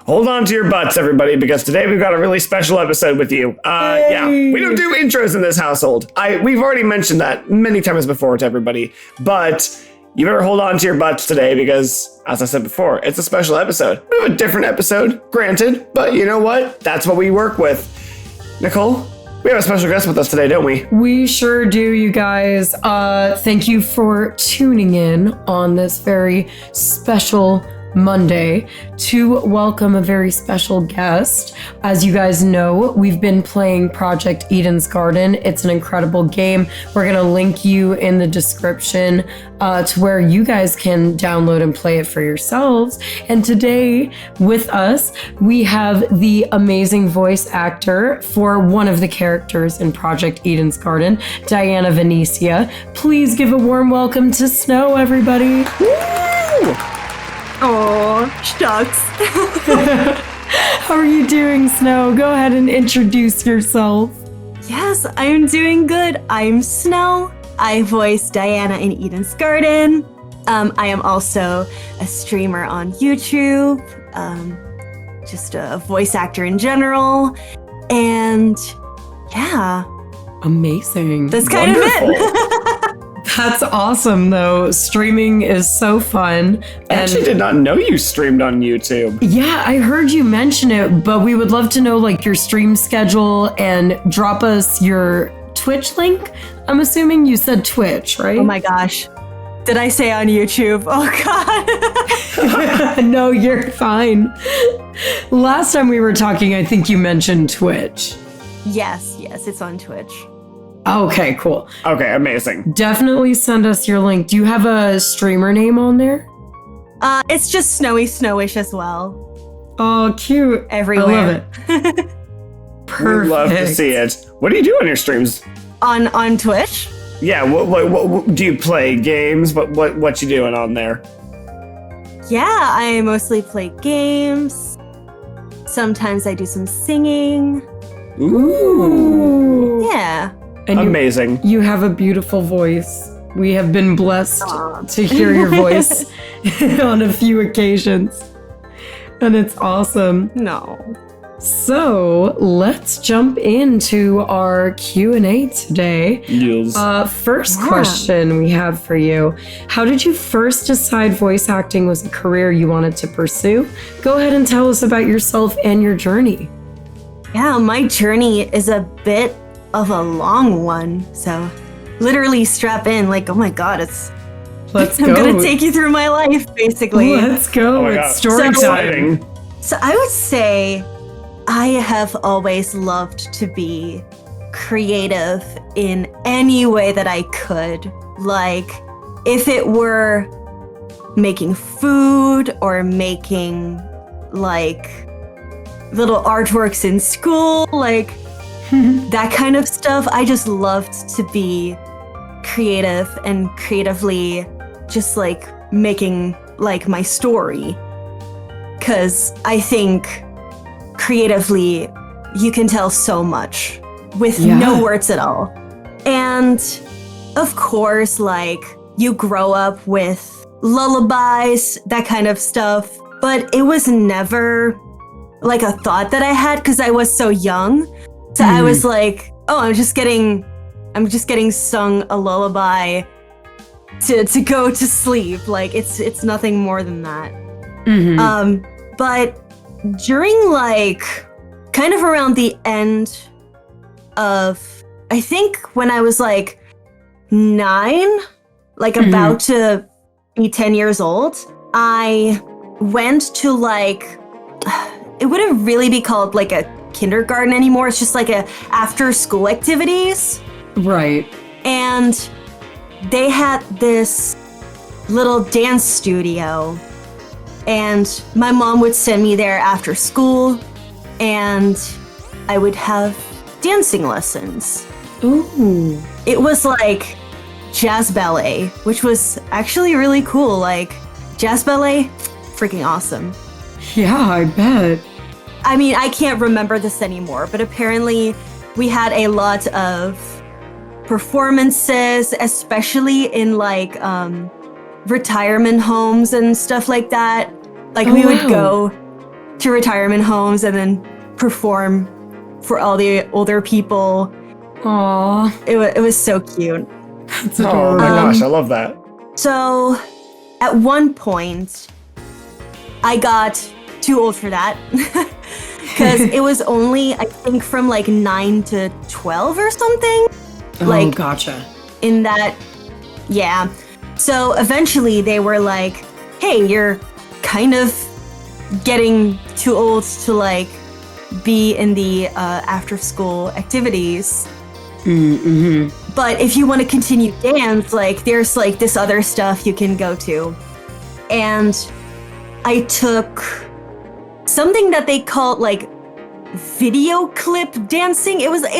hold on to your butts, everybody, because today we've got a really special episode with you. Yeah, we don't do intros in this household. We've already mentioned that many times before to everybody, but you better hold on to your butts today because, as I said before, it's a special episode. We have a different episode, granted, but you know what? That's what we work with. Nicole, we have a special guest with us today, don't we? We sure do, you guys. Thank you for tuning in on this very special Monday to welcome a very special guest. As you guys know, we've been playing Project Eden's Garden. It's an incredible game. We're going to link you in the description to where you guys can download and play it for yourselves. And today with us, we have the amazing voice actor for one of the characters in Project Eden's Garden, Diana Venicia. Please give a warm welcome to Snow, everybody. Woo! Oh, shucks. How are you doing, Snow? Go ahead and introduce yourself. Yes, I'm doing good. I'm Snow. I voice Diana in Eden's Garden. I am also a streamer on YouTube, just a voice actor in general. And yeah. Amazing. That's kind of it. That's awesome, though. Streaming is so fun. I actually did not know you streamed on YouTube. Yeah, I heard you mention it, but we would love to know like your stream schedule and drop us your Twitch link. I'm assuming you said Twitch, right? Oh my gosh. Did I say on YouTube? Oh God. No, you're fine. Last time we were talking, I think you mentioned Twitch. Yes, it's on Twitch. Okay, cool. Okay, amazing. Definitely send us your link. Do you have a streamer name on there? It's just Snowysnowwish as well. Oh, cute. Everywhere. I love it. Perfect. We love to see it. What do you do on your streams? On Twitch? Yeah, what do you play games? What you doing on there? Yeah, I mostly play games. Sometimes I do some singing. Ooh. Yeah. And amazing. You have a beautiful voice. We have been blessed to hear your voice on a few occasions. And it's awesome. No. So let's jump into our Q&A today. Yes. First question we have for you. How did you first decide voice acting was a career you wanted to pursue? Go ahead and tell us about yourself and your journey. Yeah, my journey is a bit of a long one. So literally strap in like, oh my God, Let's I'm go. going to take you through my life, basically. Let's go. Oh it's story time. So I would say I have always loved to be creative in any way that I could. Like, if it were making food or making, like, little artworks in school, like, that kind of stuff. I just loved to be creative and creatively just, like, making, like, my story. Because I think creatively, you can tell so much with no words at all. And of course, like, you grow up with lullabies, that kind of stuff, but it was never like a thought that I had because I was so young. So I was like, oh, I'm just getting sung a lullaby to go to sleep. Like, it's nothing more than that. But during, like, kind of around the end of, I think when I was like 9, like about to be 10 years old, I went to, like, it wouldn't really be called like a kindergarten anymore. It's just like a after school activities. Right. And they had this little dance studio. And my mom would send me there after school, and I would have dancing lessons. Ooh. It was like jazz ballet, which was actually really cool. Like, jazz ballet, freaking awesome. Yeah, I bet. I mean, I can't remember this anymore, but apparently we had a lot of performances, especially in like retirement homes and stuff like that. Like we would go to retirement homes and then perform for all the older people. Aw, It was so cute. that's Oh adorable. my gosh, I love that. So at one point, I got too old for that because it was only, I think, from like 9 to 12 or something. Oh, Like gotcha. in that, yeah. So eventually they were like, hey, you're kind of getting too old to like be in the after school activities. Mm-hmm. But if you want to continue dance, like there's like this other stuff you can go to. And I took something that they called like video clip dancing. It was like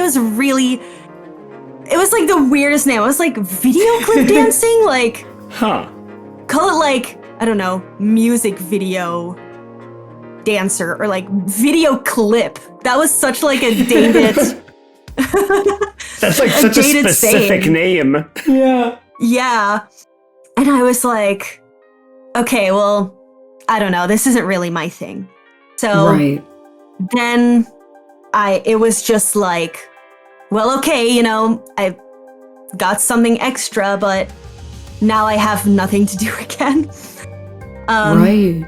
the weirdest name. It was like video clip dancing, like Huh. call it like, I don't know, music video dancer or like video clip. That was such like a dated That's like such a dated specific saying. name. Yeah. Yeah. And I was like, okay, well, I don't know. This isn't really my thing. So Right. then it was just like, well, okay, you know, I got something extra, but now I have nothing to do again. Right.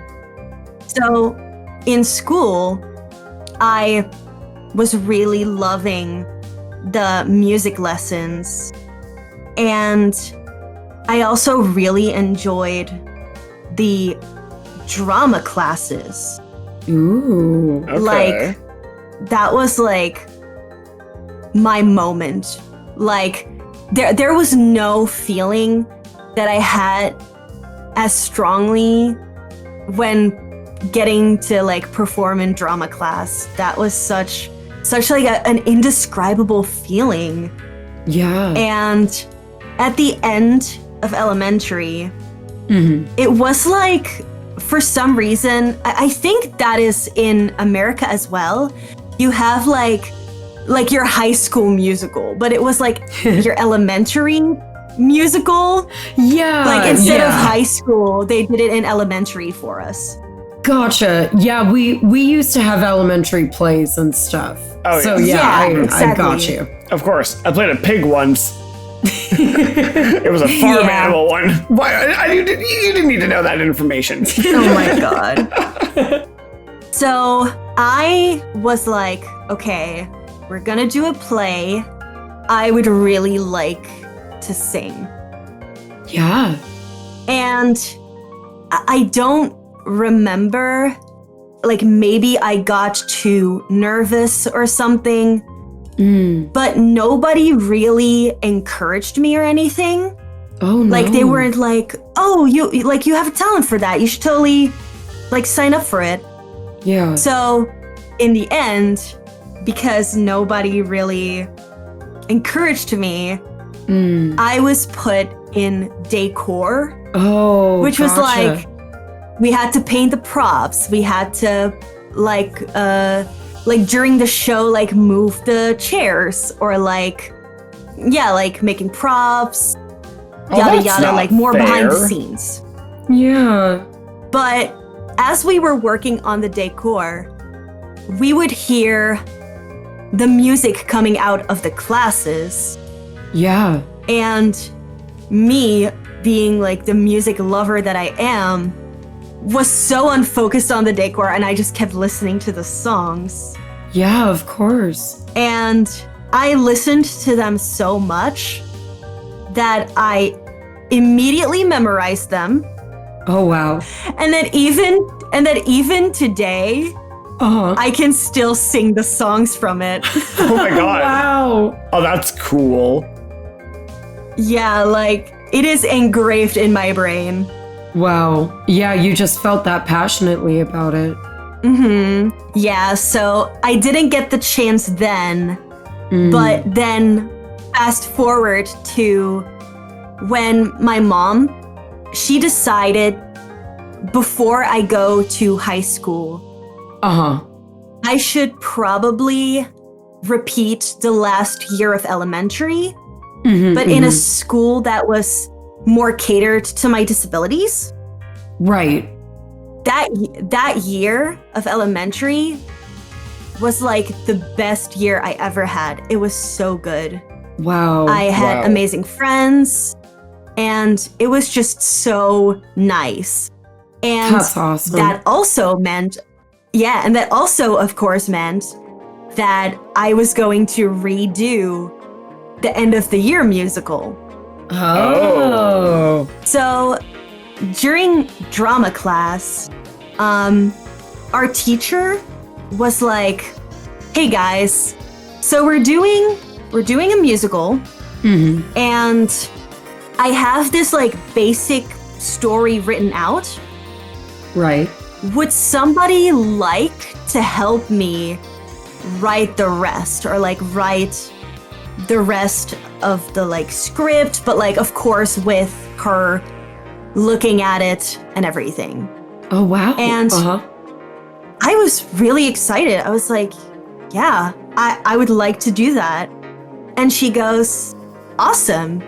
So in school, I was really loving the music lessons. And I also really enjoyed the drama classes. Ooh. Okay. Like, that was like my moment. Like, there was no feeling that I had as strongly when getting to like perform in drama class. That was such like an indescribable feeling. Yeah. And at the end of elementary, Mm-hmm. it was like, for some reason, I think that is in America as well. You have like your high school musical, but it was like your elementary musical. Yeah. Like instead of yeah. high school, they did it in elementary for us. Gotcha. Yeah, we used to have elementary plays and stuff. Oh, so yeah. yeah, Yeah, I got exactly. you. Of course. I played a pig once. It was a farm Yeah. animal one. Why? You didn't need to know that information. Oh my god. So I was like, okay, we're gonna do a play. I would really like to sing. Yeah. And I don't remember, like maybe I got too nervous or something, but nobody really encouraged me or anything. Oh no. Like they weren't like, oh, you have a talent for that. You should totally like sign up for it. Yeah. So in the end, because nobody really encouraged me, I was put in decor, Oh. which was gotcha. like, we had to paint the props. We had to like during the show, like move the chairs or like, yeah, like making props, yada that's yada, not like more behind the fair. scenes. Yeah. But as we were working on the decor, we would hear the music coming out of the classes. Yeah. And me, being like the music lover that I am, was so unfocused on the decor, and I just kept listening to the songs. Yeah, of course. And I listened to them so much that I immediately memorized them. Oh wow. And that even today, Uh-huh. I can still sing the songs from it. Oh my god. Wow. Oh, that's cool. Yeah, like it is engraved in my brain. Wow. Yeah, you just felt that passionately about it. Yeah, so I didn't get the chance then, but then fast forward to when my mom, she decided before I go to high school, Uh-huh. I should probably repeat the last year of elementary, but in a school that was more catered to my disabilities. Right. that year of elementary was like the best year I ever had. It was so good. Wow. I had amazing friends, and it was just so nice. And that's awesome. That also meant, and that also, of course, meant that I was going to redo the end of the year musical. Oh. So during drama class, our teacher was like, "Hey guys, so we're doing a musical, and I have this like basic story written out. Right. Would somebody like to help me write the rest, or like write the rest of the like script, but like of course with her looking at it and everything?" Oh wow. And I was really excited. I was like, yeah, I would like to do that. And she goes, "Awesome,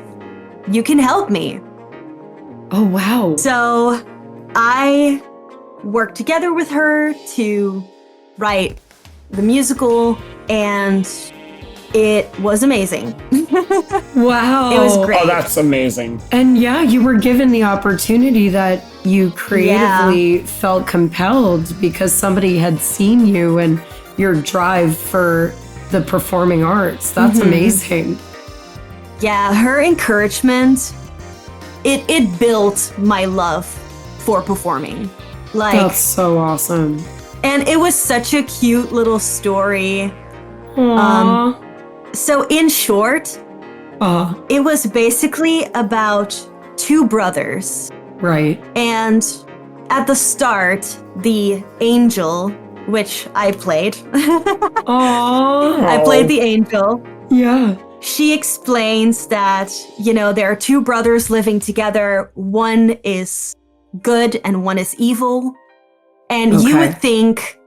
you can help me." Oh wow. So I worked together with her to write the musical, and it was amazing. Wow. It was great. Oh, that's amazing. And yeah, you were given the opportunity that you creatively felt compelled because somebody had seen you and your drive for the performing arts. That's amazing. Yeah, her encouragement, it built my love for performing. Like, that's so awesome. and it was such a cute little story. Aww. So in short, it was basically about two brothers. Right. And at the start, the angel, which I played, Aww. I played the angel. Yeah. She explains that, you know, there are two brothers living together. One is good and one is evil. And you would think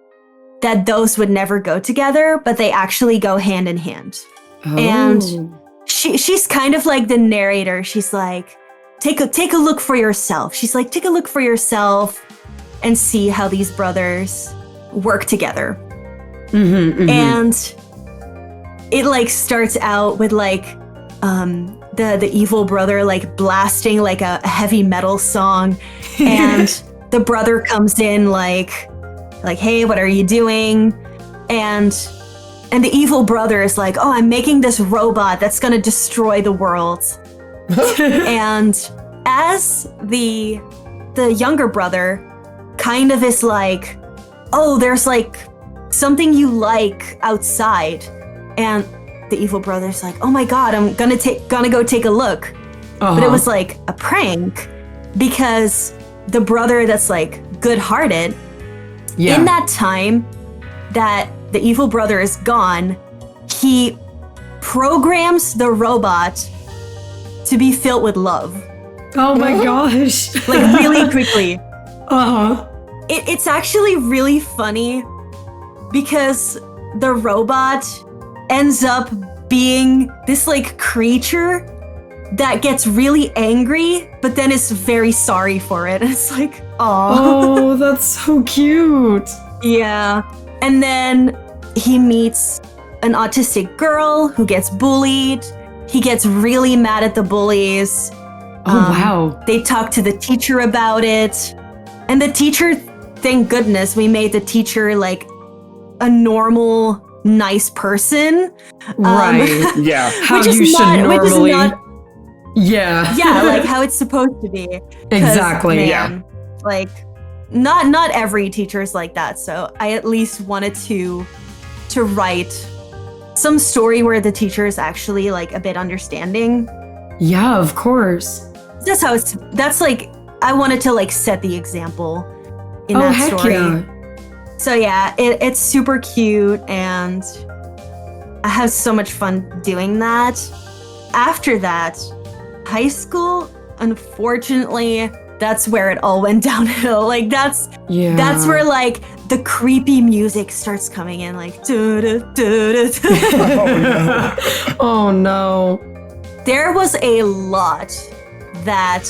that those would never go together, but they actually go hand in hand. Oh. And she's kind of like the narrator. She's like, take a look for yourself. She's like, take a look for yourself and see how these brothers work together. And it like starts out with like the evil brother like blasting like a heavy metal song, and the brother comes in like, "Hey, what are you doing?" And the evil brother is like, "Oh, I'm making this robot that's gonna destroy the world." And as the younger brother kind of is like, "Oh, there's like something you like outside," and the evil brother's like, "Oh my god, I'm gonna go take a look." But it was like a prank, because the brother that's like good-hearted, in that time that the evil brother is gone, he programs the robot to be filled with love. Oh my gosh. Like really quickly. Uh-huh. It's actually really funny because the robot ends up being this like creature that gets really angry, but then is very sorry for it. It's like, oh, that's so cute. Yeah. And then he meets an autistic girl who gets bullied. He gets really mad at the bullies. Oh, wow. They talk to the teacher about it. And the teacher, thank goodness, we made the teacher like a normal, nice person. Right. Yeah. How you should normally. Yeah. Yeah, like how it's supposed to be. Exactly. Man, yeah. Like, not every teacher is like that. So I at least wanted to write some story where the teacher is actually like a bit understanding. Yeah, of course. That's like, I wanted to like set the example in that heck story. Yeah. So yeah, it's super cute, and I have so much fun doing that. After that, high school, unfortunately, that's where it all went downhill. Like that's where like the creepy music starts coming in, like Oh no. There was a lot that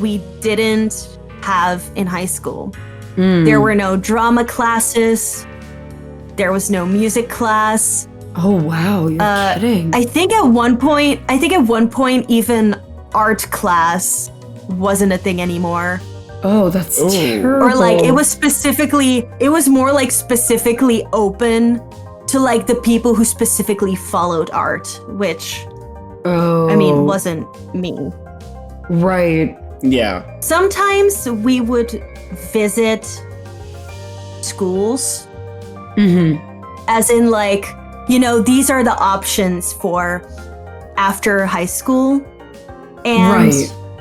we didn't have in high school. There were no drama classes. There was no music class. Oh wow, you're kidding. I think at one point even art class wasn't a thing anymore. Oh, that's terrible. Or like it was more like specifically open to like the people who specifically followed art, which I mean wasn't me. Right. Yeah. Sometimes we would visit schools. As in like, you know, these are the options for after high school. And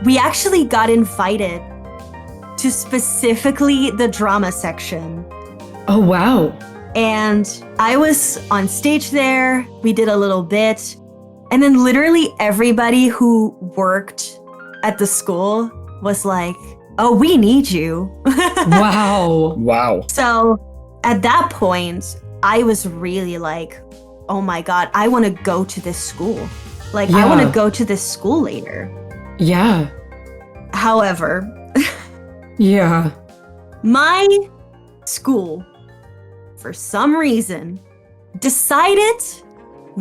we actually got invited to specifically the drama section. Oh, wow. And I was on stage there. We did a little bit. And then literally everybody who worked at the school was like, oh, we need you. Wow. Wow. So at that point, I was really like, oh my God, I want to go to this school. Like, I want to go to this school later. Yeah. However, my school, for some reason, decided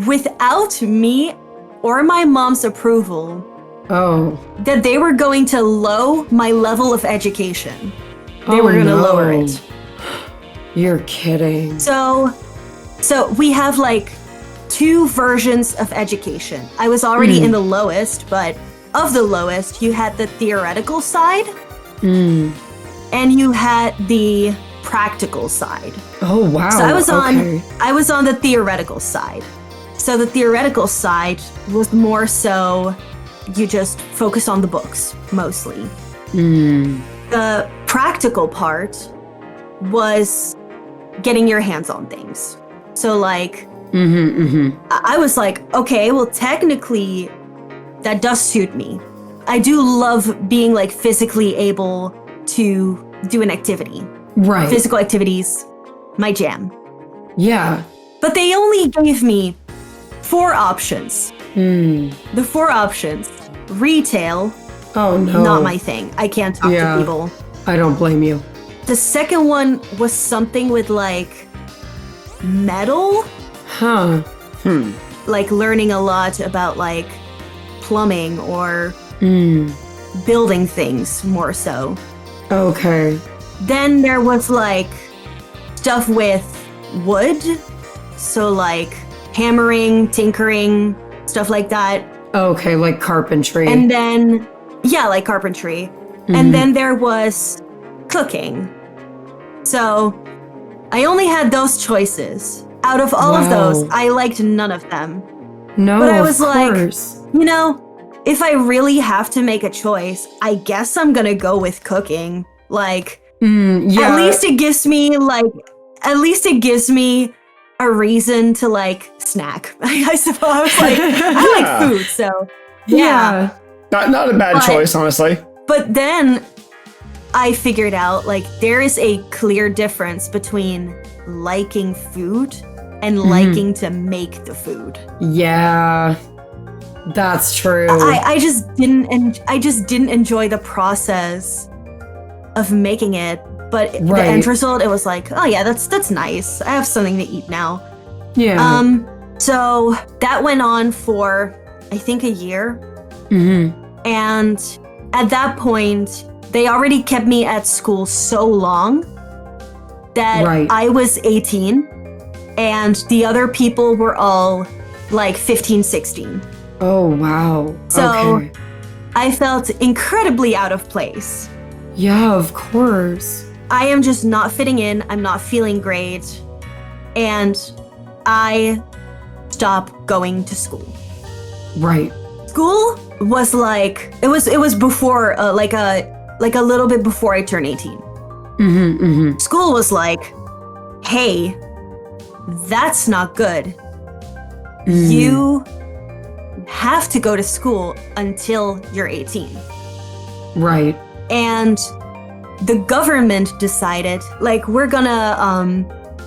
without me or my mom's approval that they were going to lower my level of education. They were going to lower it. You're kidding. So we have like 2 versions of education. I was already in the lowest, but of the lowest, you had the theoretical side and you had the practical side. Oh, wow. So I was on the theoretical side. So the theoretical side was more so you just focus on the books mostly. The practical part was getting your hands on things. So like, I was like, okay, well, technically that does suit me. I do love being like physically able to do an activity. Right. Physical activities, my jam. Yeah. But they only gave me 4 options. The 4 options, retail. Oh no. Not my thing. I can't talk to people. I don't blame you. The second one was something with like metal. Like learning a lot about like plumbing or building things more so. Okay. Then there was like stuff with wood. So like hammering, tinkering, stuff like that. Okay, like carpentry. And then, like carpentry. And then there was cooking. So I only had those choices. Out of all of those, I liked none of them. No, but I was like, course. you know, if I really have to make a choice, I guess I'm gonna go with cooking. Like, at least it gives me a reason to like snack. I suppose. Like, I like food, so yeah. Not a bad choice, honestly. But then I figured out like there is a clear difference between liking food and liking to make the food. Yeah, that's true. I just didn't enjoy the process of making it. But the end result, it was like, oh yeah, that's nice. I have something to eat now. Yeah. So that went on for I think a year. And at that point, they already kept me at school so long that I was 18 and the other people were all like 15, 16. Oh, wow. So I felt incredibly out of place. Yeah, of course. I am just not fitting in. I'm not feeling great. And I stopped going to school. Right. School was like, it was before, like a little bit before I turned 18. School was like, hey, that's not good. You have to go to school until you're 18. Right. And the government decided, like, we're gonna,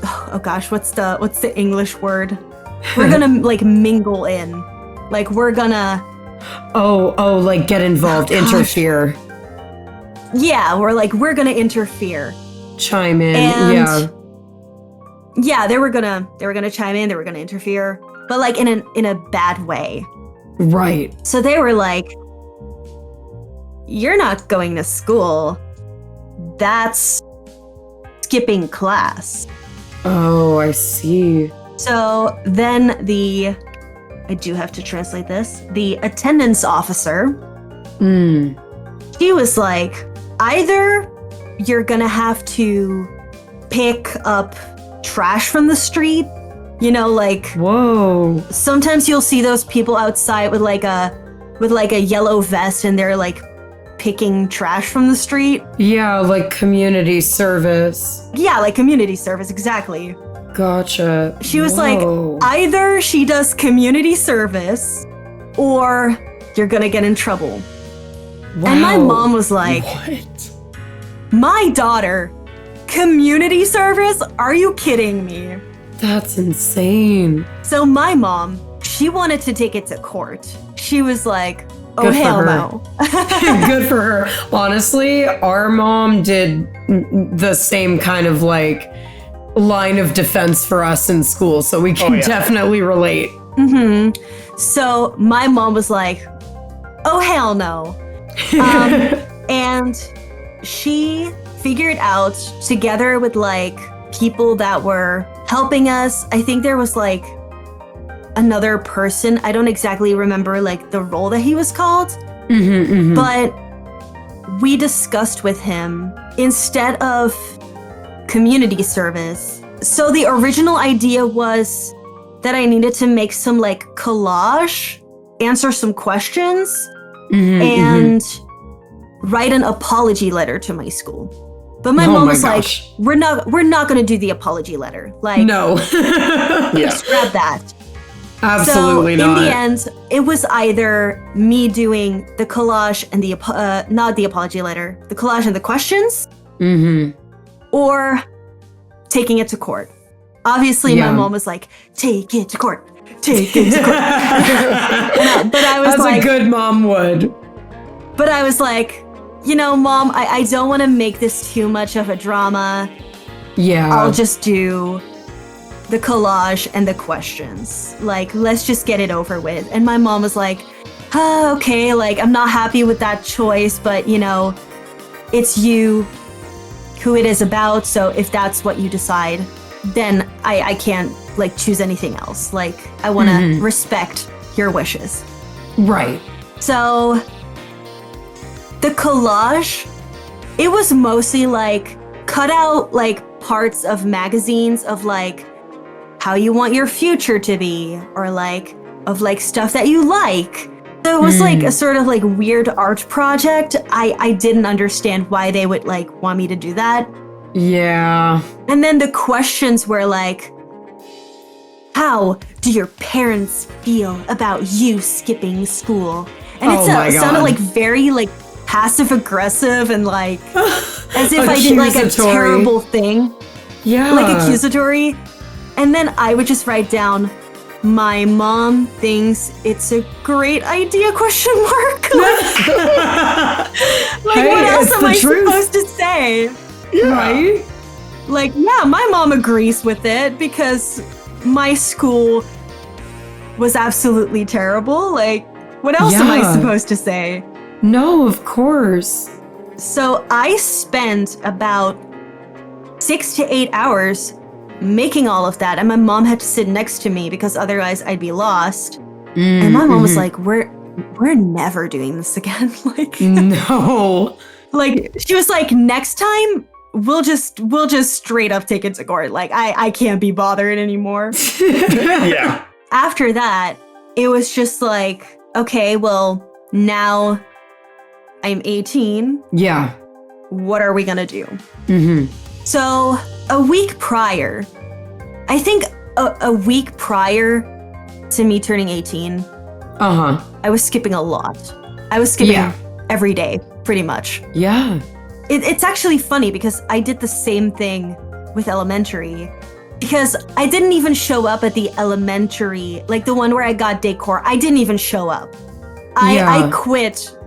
oh gosh, what's the English word? We're gonna like mingle in, like we're gonna. Oh, like get involved, interfere. Yeah, we're gonna interfere. chime in. And yeah, they were gonna chime in, they were gonna interfere, but like in a bad way. Right. So they were like, "You're not going to school. That's skipping class." Oh, I see. So then I do have to translate this, the attendance officer, she was like, either you're gonna have to pick up trash from the street, you know, like, whoa, sometimes you'll see those people outside with like a yellow vest and they're like picking trash from the street. Yeah, like community service. Yeah, like community service, exactly. Gotcha. She was like, either she does community service or you're gonna get in trouble. Wow. And my mom was like, what? My daughter, community service? Are you kidding me? That's insane. So my mom, she wanted to take it to court. She was like, oh, Good for hell her. no. Good for her. Honestly, our mom did the same kind of like line of defense for us in school, so we can definitely relate. So my mom was like, oh, hell no. And she figured out, together with like people that were helping us, I think there was like another person, I don't exactly remember like the role that he was called, but we discussed with him, instead of community service. So the original idea was that I needed to make some like collage, answer some questions, and write an apology letter to my school. But my mom was like, we're not gonna do the apology letter. Like, no. Just grab that. Absolutely so not. In the end, it was either me doing the collage and the not the apology letter, the collage and the questions, or taking it to court. Obviously, my mom was like, "Take it to court, take it to court." But I was like, a good mom would. But I was like, you know, Mom, I don't want to make this too much of a drama. Yeah, I'll just do the collage and the questions. Like, let's just get it over with. And my mom was like, okay, like, I'm not happy with that choice, but, you know, it's you who it is about. So if that's what you decide, then I can't, like, choose anything else. Like, I want to respect your wishes. Right. So the collage, it was mostly, like, cut out, like, parts of magazines of, like, how you want your future to be, or like of like stuff that you like. So it was like a sort of like weird art project. I didn't understand why they would like want me to do that. Yeah. And then the questions were like, how do your parents feel about you skipping school? And it sounded like very like passive aggressive and like as if I did like a terrible thing. Yeah. Like accusatory. And then I would just write down, my mom thinks it's a great idea, question mark. Like hey, what else am I supposed to say? Yeah. Right? Like, yeah, my mom agrees with it because my school was absolutely terrible. Like, what else am I supposed to say? No, of course. So I spent about 6 to 8 hours making all of that, and my mom had to sit next to me because otherwise I'd be lost. And my mom was like, we're never doing this again. Like, no. Like, she was like, next time we'll just straight up take it to court. Like, I can't be bothered anymore. Yeah. After that, it was just like, okay, well, now I'm 18. Yeah. What are we gonna do? So a week prior, I think a week prior to me turning 18, I was skipping a lot. I was skipping every day, pretty much. Yeah. It's actually funny because I did the same thing with elementary, because I didn't even show up at the elementary, like the one where I got decor. I didn't even show up. I quit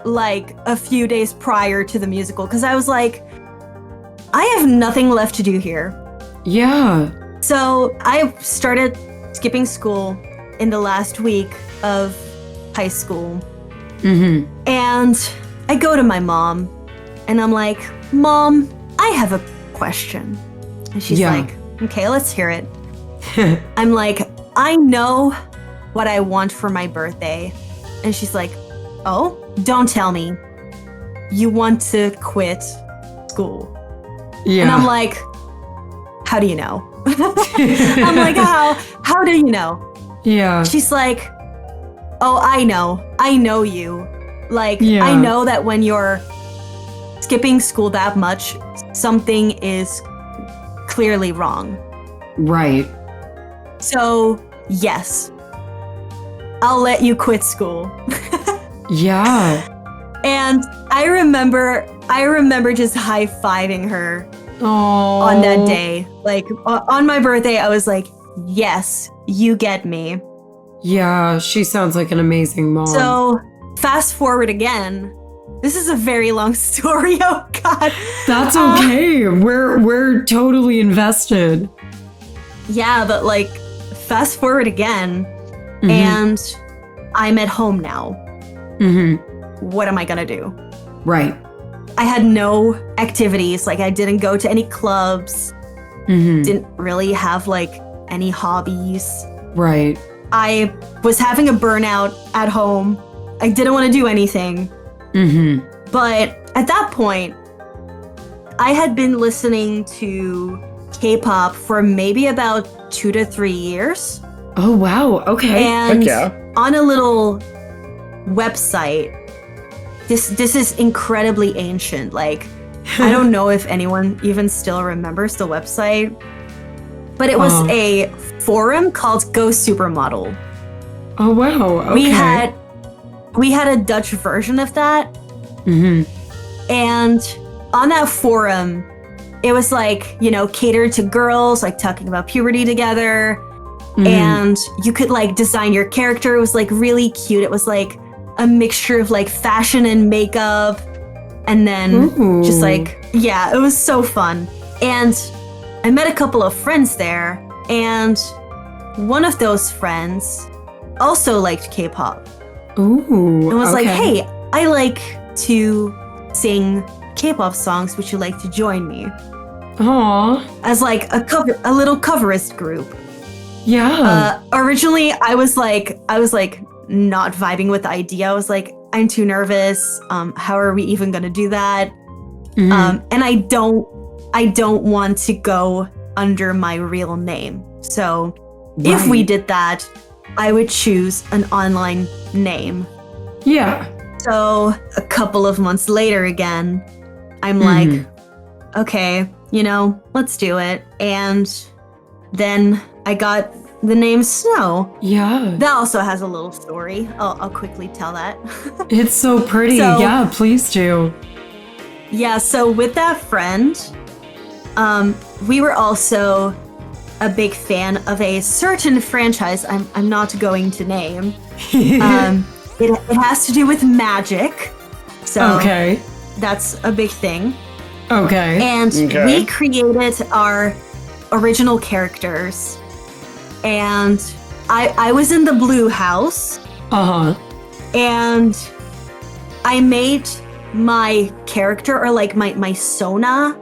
like a few days prior to the musical because I was like, I have nothing left to do here. Yeah. So I started skipping school in the last week of high school. Mm-hmm. And I go to my mom and I'm like, Mom, I have a question. And she's like, okay, let's hear it. I'm like, I know what I want for my birthday. And she's like, oh, don't tell me. You want to quit school. Yeah. And I'm like, how do you know? I'm like, how do you know? Yeah. She's like, oh, I know you. Like, Yeah. I know that when you're skipping school that much, something is clearly wrong. Right. So, yes, I'll let you quit school. Yeah. And I remember just high-fiving her Oh. on that day. Like, on my birthday, I was like, yes, you get me. Yeah, she sounds like an amazing mom. So, fast forward again. This is a very long story. Oh God. That's okay. We're totally invested. Yeah, but like, fast forward again, Mhm. and I'm at home now. Mm-hmm. What am I gonna do? Right. I had no activities. Like, I didn't go to any clubs. Mm-hmm. Didn't really have like any hobbies. Right. I was having a burnout at home. I didn't want to do anything. Mm-hmm. But at that point, I had been listening to K-pop for maybe about 2 to 3 years. Oh wow. Okay. And Heck yeah. on a little website, this is incredibly ancient. Like, I don't know if anyone even still remembers the website, but it was a forum called Go Supermodel. Oh wow. Okay. We had a Dutch version of that. Mm-hmm. And on that forum, it was like, you know, catered to girls, like talking about puberty together. Mm-hmm. And you could like design your character. It was like really cute. It was like a mixture of like fashion and makeup. And then just like, yeah, it was so fun. And I met a couple of friends there. And one of those friends also liked K-pop. Ooh. And was like, okay. hey, I like to sing K-pop songs. Would you like to join me? Aw. As like a little coverist group. Yeah. Originally, I was like not vibing with the idea. I was like, I'm too nervous. How are we even gonna do that? Mhm. And I don't want to go under my real name. So if we Right. did that, I would choose an online name. Yeah. So a couple of months later again, I'm like, okay, you know, let's do it. And then I got the name Snow. Yeah. That also has a little story. I'll quickly tell that. It's so pretty. So- Yeah, please do. Yeah, so with that friend, we were also a big fan of a certain franchise I'm not going to name. It has to do with magic. So Okay. that's a big thing. Okay. And Okay. we created our original characters. And I was in the blue house, Uh-huh. and I made my character, or like my Sona,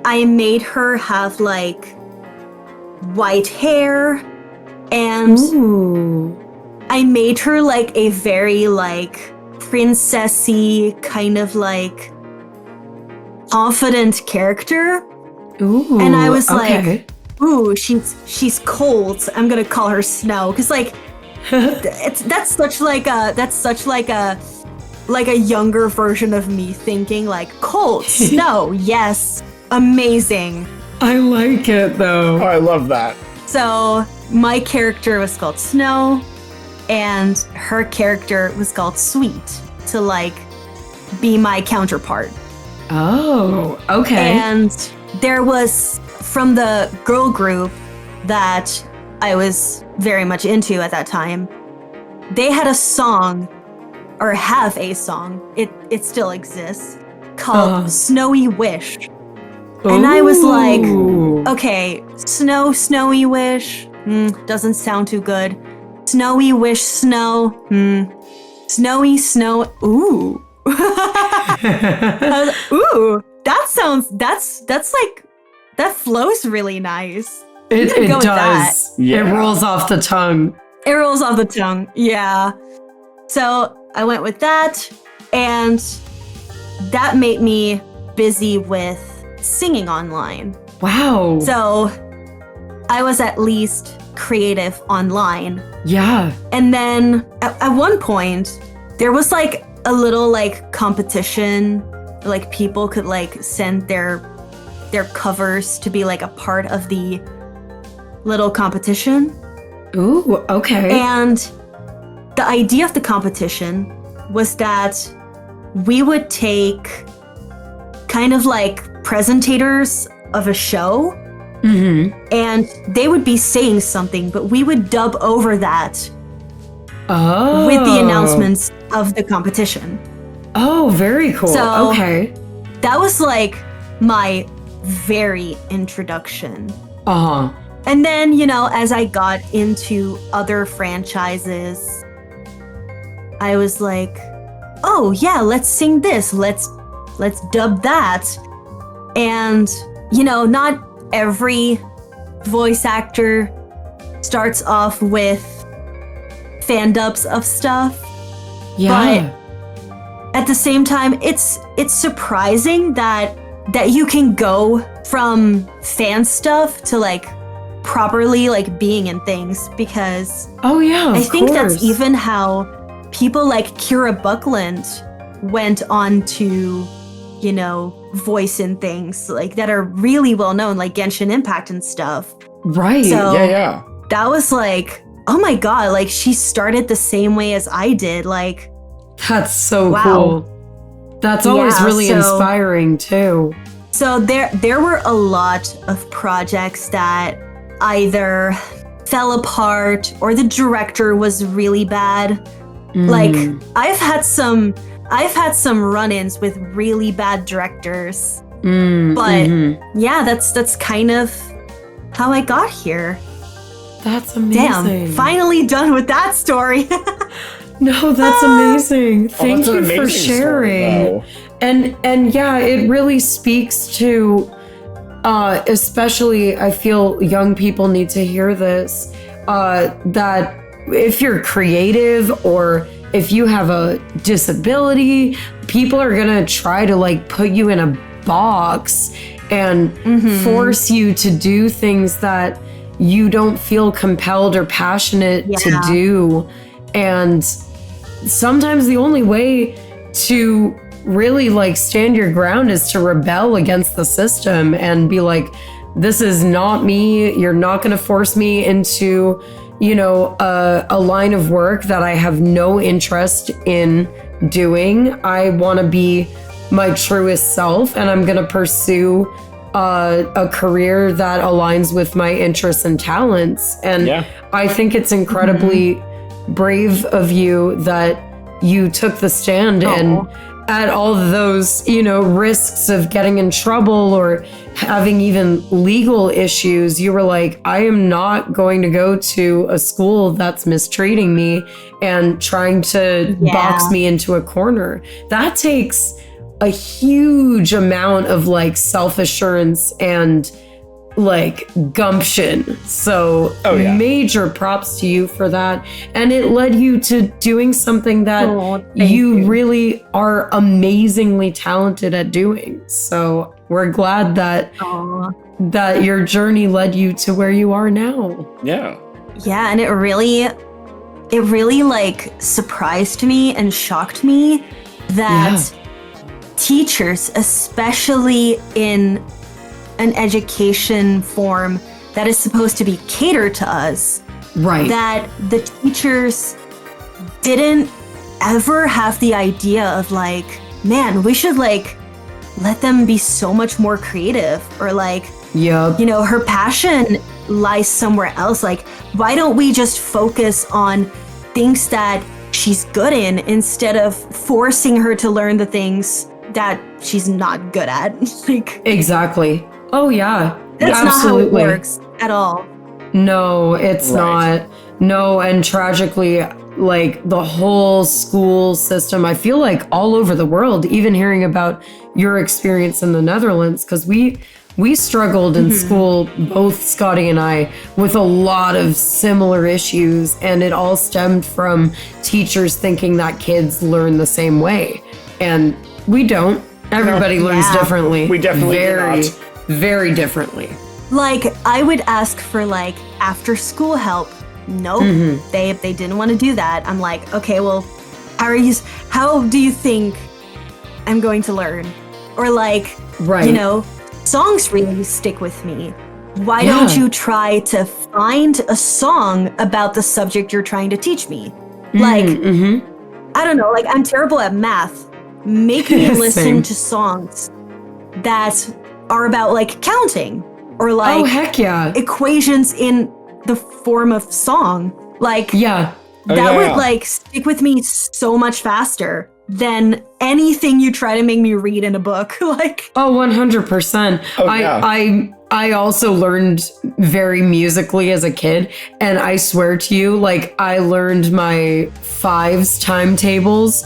I made her have like white hair, and Ooh. I made her like a very like princessy kind of like confident character. Ooh. And I was okay. like, ooh, she's cold. I'm gonna call her Snow, because like that's such like a younger version of me thinking like cold, snow, yes, amazing. I like it Oh, though. I love that. So my character was called Snow, and her character was called Sweet, to like be my counterpart. Oh, okay. And there was, from the girl group that I was very much into at that time, they had a song, or have a song, it still exists, called Snowysnowwish. And I was like, Ooh. okay, snowy wish, doesn't sound too good. Snowy wish snow, snowy snow, ooh. I was like, ooh, that's like, that flows really nice. It go with does. that. Yeah. It rolls off the tongue. It rolls off the tongue, yeah. So I went with that, and that made me busy with singing online. Wow. So I was at least creative online. Yeah. And then at one point, there was like a little like competition. Like people could like send their covers to be like a part of the little competition. Ooh, okay. And the idea of the competition was that we would take kind of like presentators of a show, and they would be saying something, but we would dub over that with the announcements of the competition. Oh, very cool. So, okay. That was like my very introduction. Uh-huh. And then, you know, as I got into other franchises, I was like, oh yeah, let's sing this. Let's dub that. And, you know, not every voice actor starts off with fan dubs of stuff. Yeah. But at the same time, it's surprising that you can go from fan stuff to like properly like being in things, because Oh yeah, of I think course. that's even how people like Kira Buckland went on to, you know, voice in things like that are really well known, like Genshin Impact and stuff. Right. So Yeah. that was like, oh my god, like she started the same way as I did. Like, That's so wow. cool. That's always Yeah, really so- inspiring too. So there were a lot of projects that either fell apart or the director was really bad. Like I've had some run-ins with really bad directors. But yeah, that's kind of how I got here. That's amazing. Damn, finally done with that story. No, that's amazing. Thank that's an you for amazing story, sharing. though. And yeah, it really speaks to especially I feel young people need to hear this, that if you're creative or if you have a disability, people are gonna try to like put you in a box and force you to do things that you don't feel compelled or passionate to do. And sometimes the only way to really like stand your ground is to rebel against the system and be like, this is not me. You're not going to force me into, you know, a line of work that I have no interest in doing. I want to be my truest self, and I'm going to pursue a career that aligns with my interests and talents. And I think it's incredibly brave of you that you took the stand and at all those, you know, risks of getting in trouble or having even legal issues, you were like, I am not going to go to a school that's mistreating me and trying to box me into a corner. That takes a huge amount of like self-assurance and like gumption. So major props to you for that. And it led you to doing something that you really are amazingly talented at doing. So we're glad that that your journey led you to where you are now. Yeah. Yeah, and it really like surprised me and shocked me that teachers, especially in an education form that is supposed to be catered to us, that the teachers didn't ever have the idea of like, man, we should like let them be so much more creative, or like, you know, her passion lies somewhere else. Like, why don't we just focus on things that she's good in instead of forcing her to learn the things that she's not good at? Like, Exactly. Oh yeah. That's Absolutely. not how it works at all. No, it's Right. not. No, and tragically, like the whole school system, I feel like all over the world, even hearing about your experience in the Netherlands, because we struggled in school, both Scotty and I, with a lot of similar issues, and it all stemmed from teachers thinking that kids learn the same way, and we don't. Everybody learns Yeah. differently. We definitely do very, not. very differently. Like, I would ask for like after school help. Nope, they didn't want to do that. I'm like, okay, well, how do you think I'm going to learn? Or like, Right. you know, songs really stick with me. Why Yeah. don't you try to find a song about the subject you're trying to teach me? Like, I don't know, like I'm terrible at math. Make me Same. listen to songs that are about like counting or like Oh heck yeah. equations in the form of song. Like Yeah. Oh, that yeah, would yeah. like stick with me so much faster than anything you try to make me read in a book. Like, Oh, 100%. Oh, yeah. I also learned very musically as a kid, and I swear to you, like I learned my fives timetables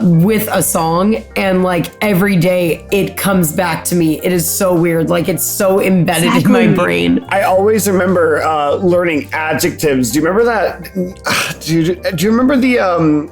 with a song, and like every day it comes back to me. It is so weird. Like it's so embedded in my Exactly. brain. I always remember learning adjectives. Do you remember that? Do you remember the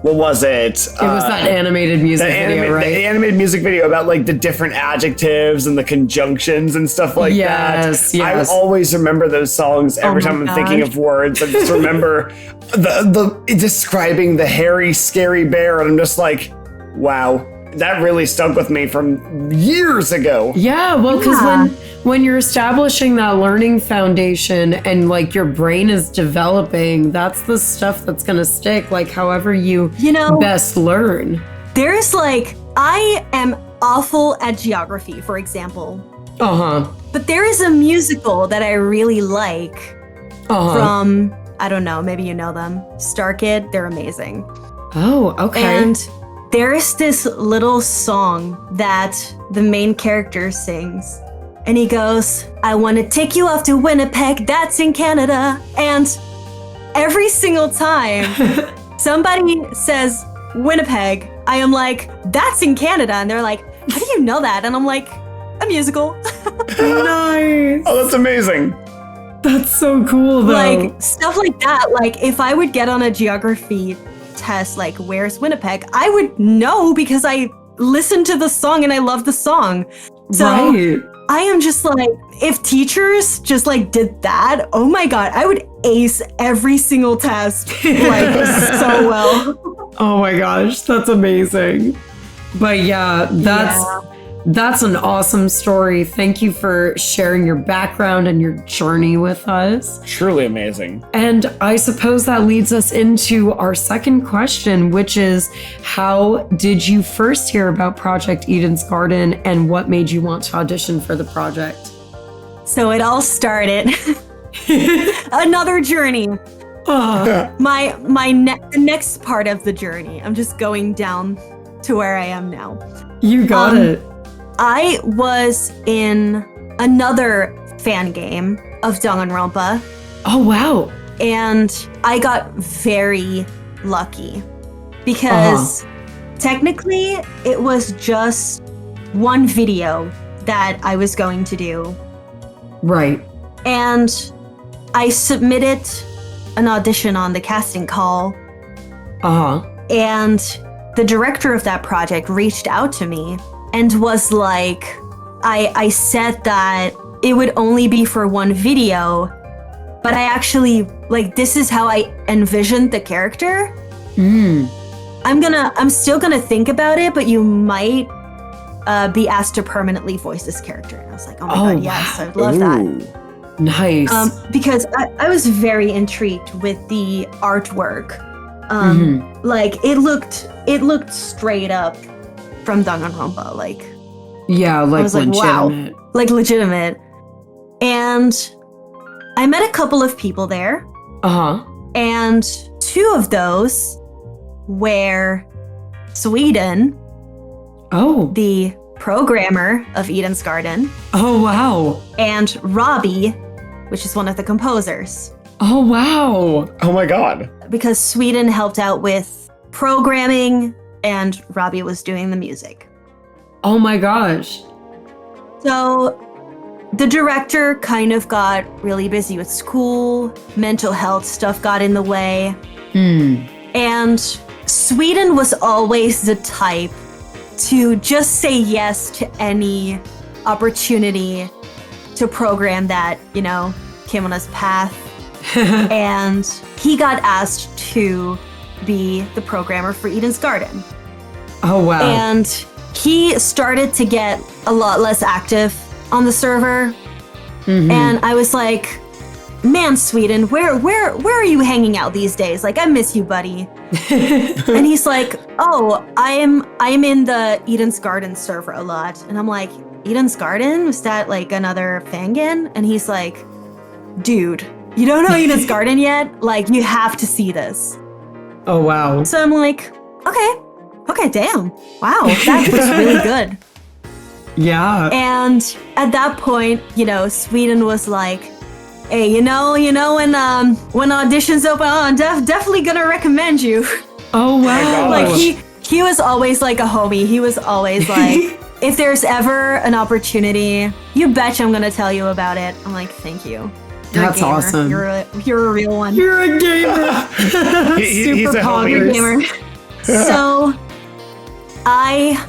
what was it? It was that animated music video, right? The animated music video about like the different adjectives and the conjunctions and stuff like Yes, that. yes. I always remember those songs every my time I'm thinking gosh. of words. I just remember the describing the hairy, scary bear, and I'm just like, wow, that really stuck with me from years ago. Yeah, well, because Yeah. when you're establishing that learning foundation and like your brain is developing, that's the stuff that's gonna stick. Like however you You know- best learn. there's like, I am awful at geography, for example, Uh huh. but there is a musical that I really like from, I don't know, maybe you know them, Star Kid. They're amazing. Oh, okay. And there is this little song that the main character sings. And he goes, I want to take you off to Winnipeg, that's in Canada. And every single time somebody says Winnipeg, I am like, that's in Canada. And they're like, how do you know that? And I'm like, a musical. Nice. Oh, that's amazing. That's so cool, though. Like, stuff like that. Like, if I would get on a geography test, like, where's Winnipeg? I would know because I listened to the song and I love the song. So right. I am just like, if teachers just like did that, oh my God, I would ace every single test like so well. Oh my gosh, that's amazing. But yeah, that's an awesome story. Thank you for sharing your background and your journey with us. Truly amazing. And I suppose that leads us into our second question, which is how did you first hear about Project Eden's Garden and what made you want to audition for the project? So it all started. Another journey. Ah, The next part of the journey. I'm just going down to where I am now. you got it. I was in another fan game of Danganronpa, Oh, wow. and I got very lucky because technically it was just one video that I was going to do, Right. and I submitted an audition on the casting call, Uh-huh. and the director of that project reached out to me and was like, I said that it would only be for one video, but I actually, like, this is how I envisioned the character. I'm still gonna think about it, but you might be asked to permanently voice this character. And I was like, oh my God, yes, wow. I'd love that. Ooh. Nice. Because I was very intrigued with the artwork. Like it looked straight up from Danganronpa, like yeah, like was like, wow. legitimate. like legitimate. And I met a couple of people there, Uh-huh. and two of those were Sweden, Oh. the programmer of Eden's Garden, Oh, wow. and Robbie, which is one of the composers. Oh, wow. Oh my god. Because Sweden helped out with programming and Robbie was doing the music. Oh my gosh. So the director kind of got really busy with school, mental health stuff got in the way. And Sweden was always the type to just say yes to any opportunity to program that, you know, came on his path. And he got asked to be the programmer for Eden's Garden. Oh, wow. And he started to get a lot less active on the server. And I was like, man, Sweden, where are you hanging out these days? Like, I miss you, buddy. And he's like, oh, I'm in the Eden's Garden server a lot. And I'm like, Eden's Garden? Was that like another fangin? And he's like, dude, you don't know Eden's Garden yet? Like, you have to see this. Oh, wow. So I'm like, okay, damn. Wow, that was really good. Yeah. And at that point, you know, Sweden was like, hey, you know, when auditions open, I'm definitely gonna recommend you. Oh, wow. Like he was always like a homie. He was always like, if there's ever an opportunity, you betcha I'm gonna tell you about it. I'm like, thank you. You're That's a gamer. awesome. You're a real one. You're a gamer. He's Super a poggers. gamer. So I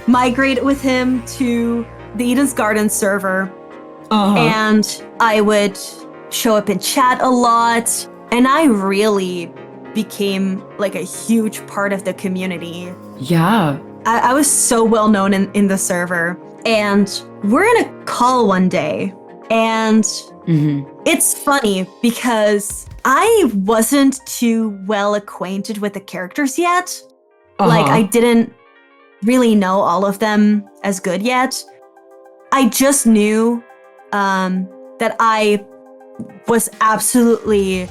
migrated with him to the Eden's Garden server, and I would show up in chat a lot, and I really became like a huge part of the community. Yeah. I was so well known in the server, and we're in a call one day, and it's funny because I wasn't too well acquainted with the characters yet. Like, I didn't really know all of them as good yet. I just knew that I was absolutely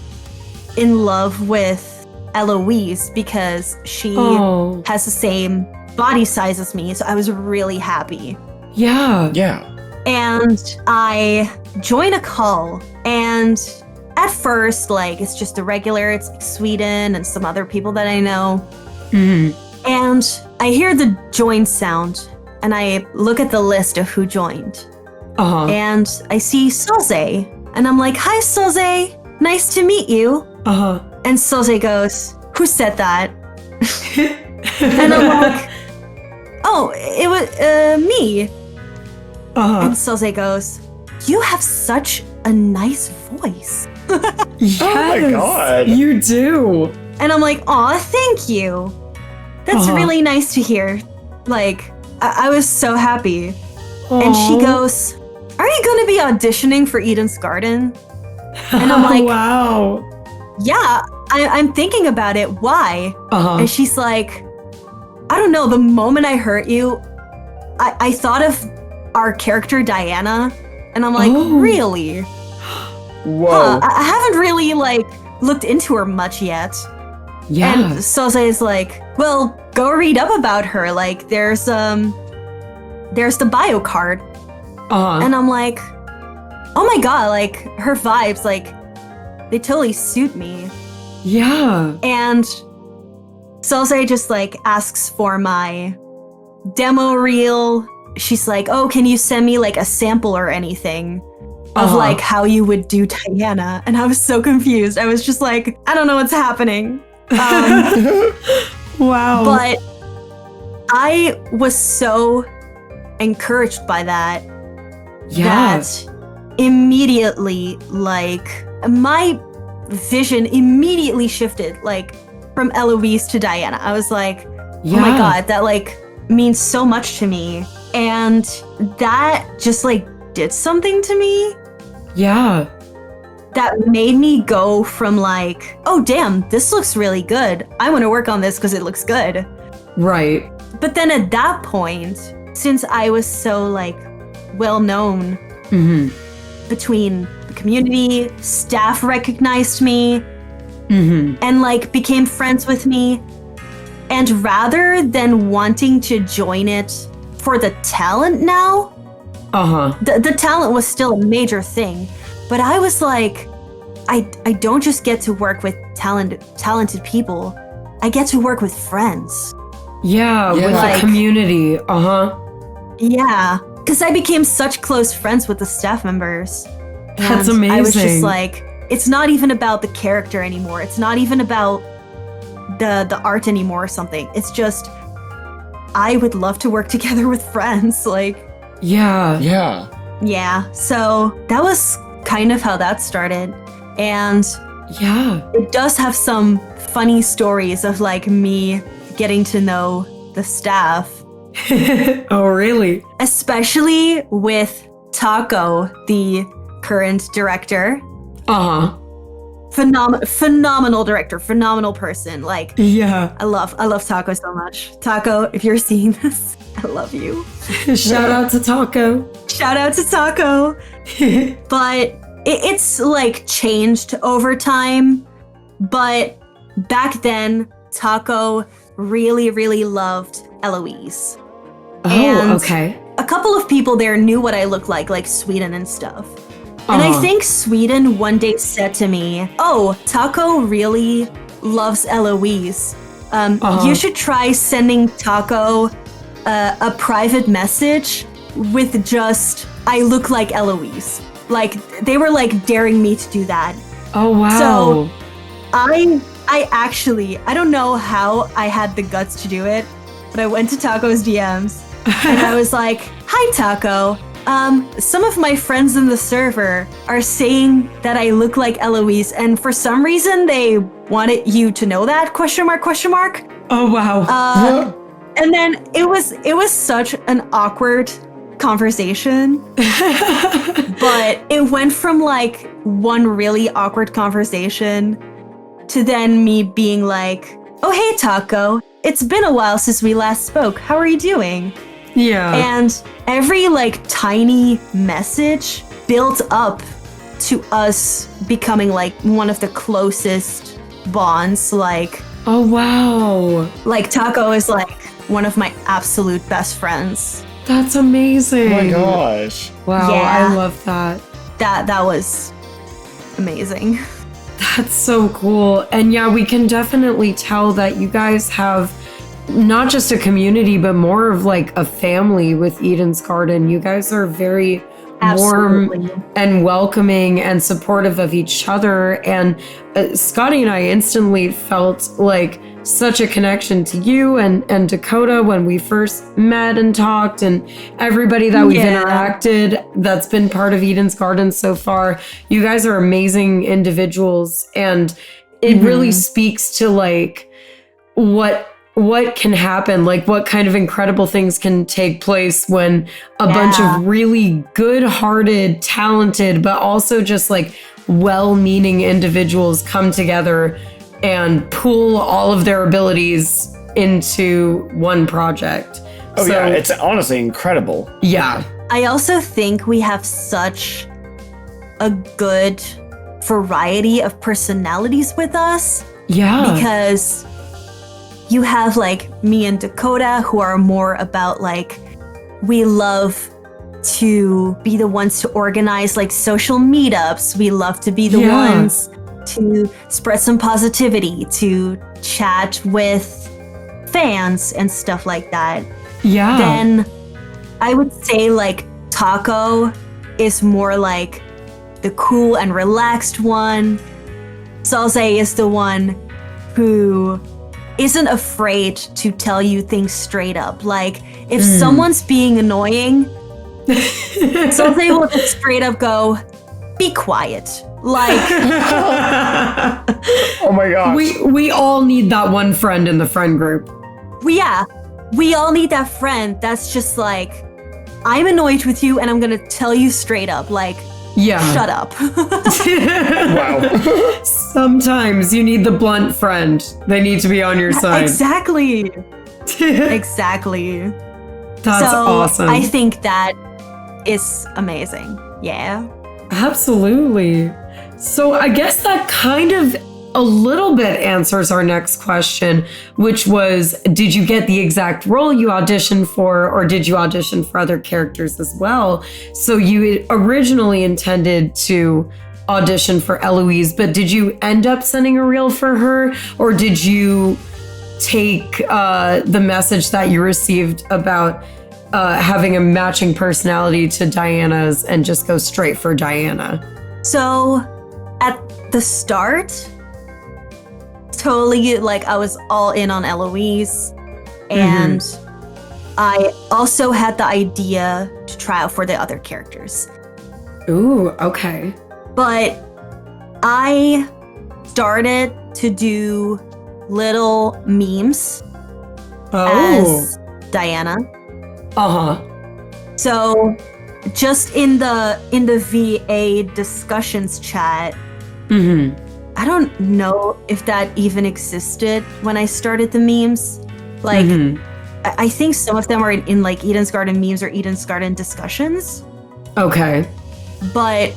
in love with Eloise because she has the same body size as me, so I was really happy. Yeah. Yeah. And I join a call, and at first, like, it's just a regular, it's like Sweden and some other people that I know. And I hear the join sound, and I look at the list of who joined. And I see Soze, and I'm like, hi, Soze, nice to meet you. And Soze goes, who said that? And I'm like, oh, it was me. And Soze goes, you have such a nice voice. Yes, Oh my god. You do. And I'm like, aw, thank you. That's really nice to hear. Like, I was so happy. And she goes, are you going to be auditioning for Eden's Garden? And I'm like, wow. yeah, I'm thinking about it. Why? And she's like, I don't know. The moment I heard you, I thought of our character Diana. And I'm like, really? Whoa. I haven't really, like, looked into her much yet. Yeah. And Soze is like, well, go read up about her. Like, there's the bio card. And I'm like, oh my god, like, her vibes, like, they totally suit me. Yeah. And Soze just, like, asks for my demo reel. She's like, oh, can you send me, like, a sample or anything of, like, how you would do Diana? And I was so confused. I was just like, I don't know what's happening. Wow. But I was so encouraged by that. Yeah. That immediately, like, my vision immediately shifted, like, from Eloise to Diana. I was like, oh my god, that, like, means so much to me. And that just, like, did something to me. Yeah. That made me go from, like, oh, damn, this looks really good. I want to work on this because it looks good. Right. But then at that point, since I was so, like, well known between the community, staff recognized me, and, like, became friends with me. And rather than wanting to join it for the talent now. The talent was still a major thing, but I was like, I don't just get to work with talented people. I get to work with friends. Yeah, with like, the community. Yeah, because I became such close friends with the staff members. That's and amazing. I was just like, it's not even about the character anymore. It's not even about the art anymore or something. It's just, I would love to work together with friends. Like, Yeah. So that was kind of how that started. And it does have some funny stories of like me getting to know the staff. Oh, really? Especially with Taco, the current director. Phenomenal director, phenomenal person. Like, I love Taco so much. Taco, if you're seeing this, I love you. Shout out to Taco. Shout out to Taco. But it's like changed over time. But back then, Taco really, really loved Eloise. Oh, okay. A couple of people there knew what I looked like Sweden and stuff. And I think Sweden one day said to me, "Oh, Taco really loves Eloise. You should try sending Taco a private message with just, I look like Eloise." Like, they were like daring me to do that. Oh, wow. So I actually, I don't know how I had the guts to do it, but I went to Taco's DMs and I was like, "Hi, Taco. Some of my friends in the server are saying that I look like Eloise, and for some reason they wanted you to know that, question mark, question mark." Oh, wow. And then it was such an awkward conversation. But it went from like one really awkward conversation to then me being like, "Oh, hey, Taco. It's been a while since we last spoke. How are you doing?" Yeah. And every like tiny message built up to us becoming like one of the closest bonds. Like, oh, wow. Like, Taco is like one of my absolute best friends. That's amazing. Oh my gosh. Wow, Yeah. I love that. That was amazing. That's so cool. And yeah, we can definitely tell that you guys have not just a community, but more of like a family with Eden's Garden. You guys are very Absolutely. warm and welcoming and supportive of each other. And Scotty and I instantly felt like such a connection to you and Dakota when we first met and talked, and everybody that we've interacted that's been part of Eden's Garden so far. You guys are amazing individuals, and it really speaks to like what can happen, like what kind of incredible things can take place when a bunch of really good-hearted, talented, but also just like well-meaning individuals come together and pool all of their abilities into one project. Oh, yeah, it's honestly incredible. Yeah. I also think we have such a good variety of personalities with us. Yeah. Because you have like me and Dakota, who are more about like, we love to be the ones to organize like social meetups. We love to be the ones to spread some positivity, to chat with fans and stuff like that. Yeah. Then I would say like Taco is more like the cool and relaxed one. Salze is the one who isn't afraid to tell you things straight up. Like, if someone's being annoying, Salze will just straight up go, "Be quiet." Like, oh my gosh. We all need that one friend in the friend group. we all need that friend that's just like, "I'm annoyed with you and I'm gonna tell you straight up. Like, shut up." Wow. Sometimes you need the blunt friend. They need to be on your side. Exactly. Exactly. That's awesome. I think that is amazing. Yeah. Absolutely. So I guess that kind of a little bit answers our next question, which was, did you get the exact role you auditioned for, or did you audition for other characters as well? So you originally intended to audition for Eloise, but did you end up sending a reel for her, or did you take the message that you received about having a matching personality to Diana's and just go straight for Diana? So at the start, totally like I was all in on Eloise, and I also had the idea to try out for the other characters. Ooh, okay. But I started to do little memes as Diana. Uh-huh. So just in the VA discussions chat, I don't know if that even existed when I started the memes. Like, I think some of them are in like Eden's Garden memes or Eden's Garden discussions. Okay. But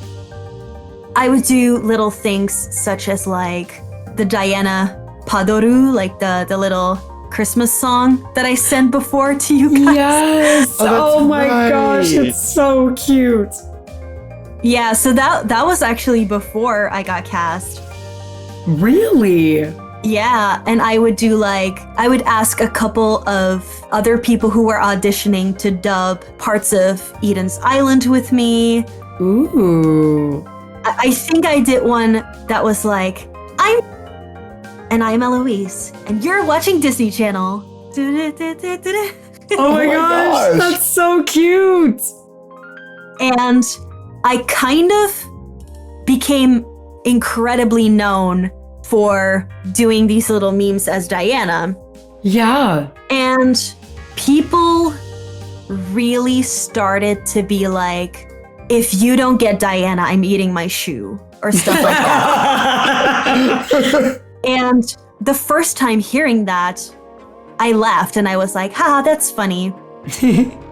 I would do little things such as like the Diana Padoru, like the little Christmas song that I sent before to you guys. Yes. Oh my gosh, it's so cute. Yeah, so that was actually before I got cast. Really? Yeah, and I would ask a couple of other people who were auditioning to dub parts of Eden's Island with me. Ooh. I think I did one that was like, I'm Eloise, and you're watching Disney Channel. Oh my gosh, that's so cute. And I kind of became incredibly known for doing these little memes as Diana. Yeah. And people really started to be like, if you don't get Diana, I'm eating my shoe, or stuff like that. And the first time hearing that, I laughed and I was like, haha, that's funny.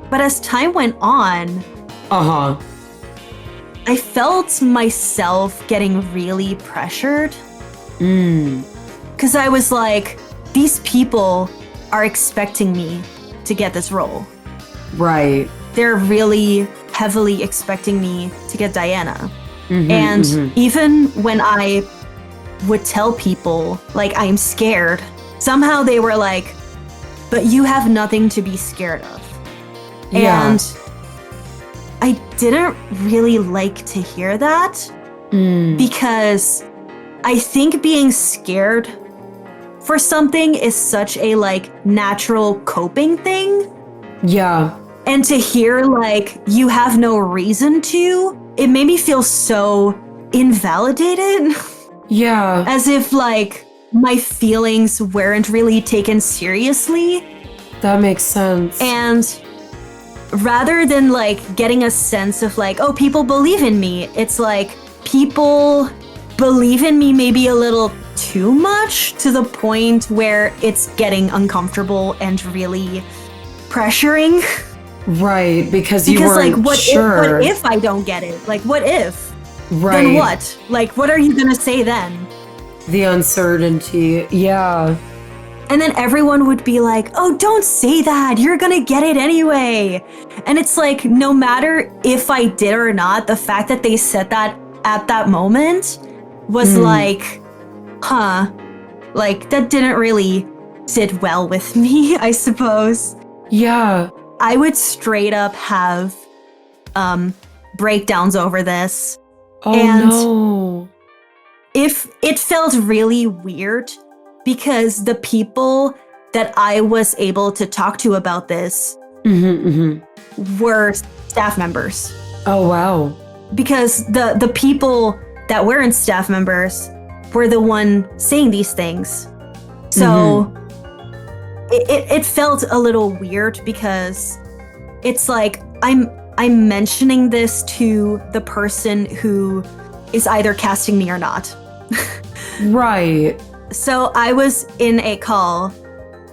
But as time went on, I felt myself getting really pressured. Because I was like, these people are expecting me to get this role. Right. They're really heavily expecting me to get Diana. And even when I would tell people, like, I'm scared, somehow they were like, but you have nothing to be scared of. Yeah. And I didn't really like to hear that because I think being scared for something is such a like natural coping thing. Yeah. And to hear like you have no reason to, it made me feel so invalidated. Yeah. As if like my feelings weren't really taken seriously. That makes sense. And rather than like getting a sense of like, oh, people believe in me, it's like people believe in me maybe a little too much, to the point where it's getting uncomfortable and really pressuring. Right, because you weren't like, what sure. What if I don't get it? Like, what if? Right. Then what? Like, what are you gonna say then? The uncertainty. Yeah. And then everyone would be like, oh, don't say that. You're gonna get it anyway. And it's like, no matter if I did or not, the fact that they said that at that moment was like, huh, like that didn't really sit well with me, I suppose. Yeah. I would straight up have breakdowns over this. Oh, and no. if it felt really weird, because the people that I was able to talk to about this were staff members. Oh, wow. Because the people that weren't staff members were the one saying these things. So it felt a little weird, because it's like I'm mentioning this to the person who is either casting me or not. Right. So I was in a call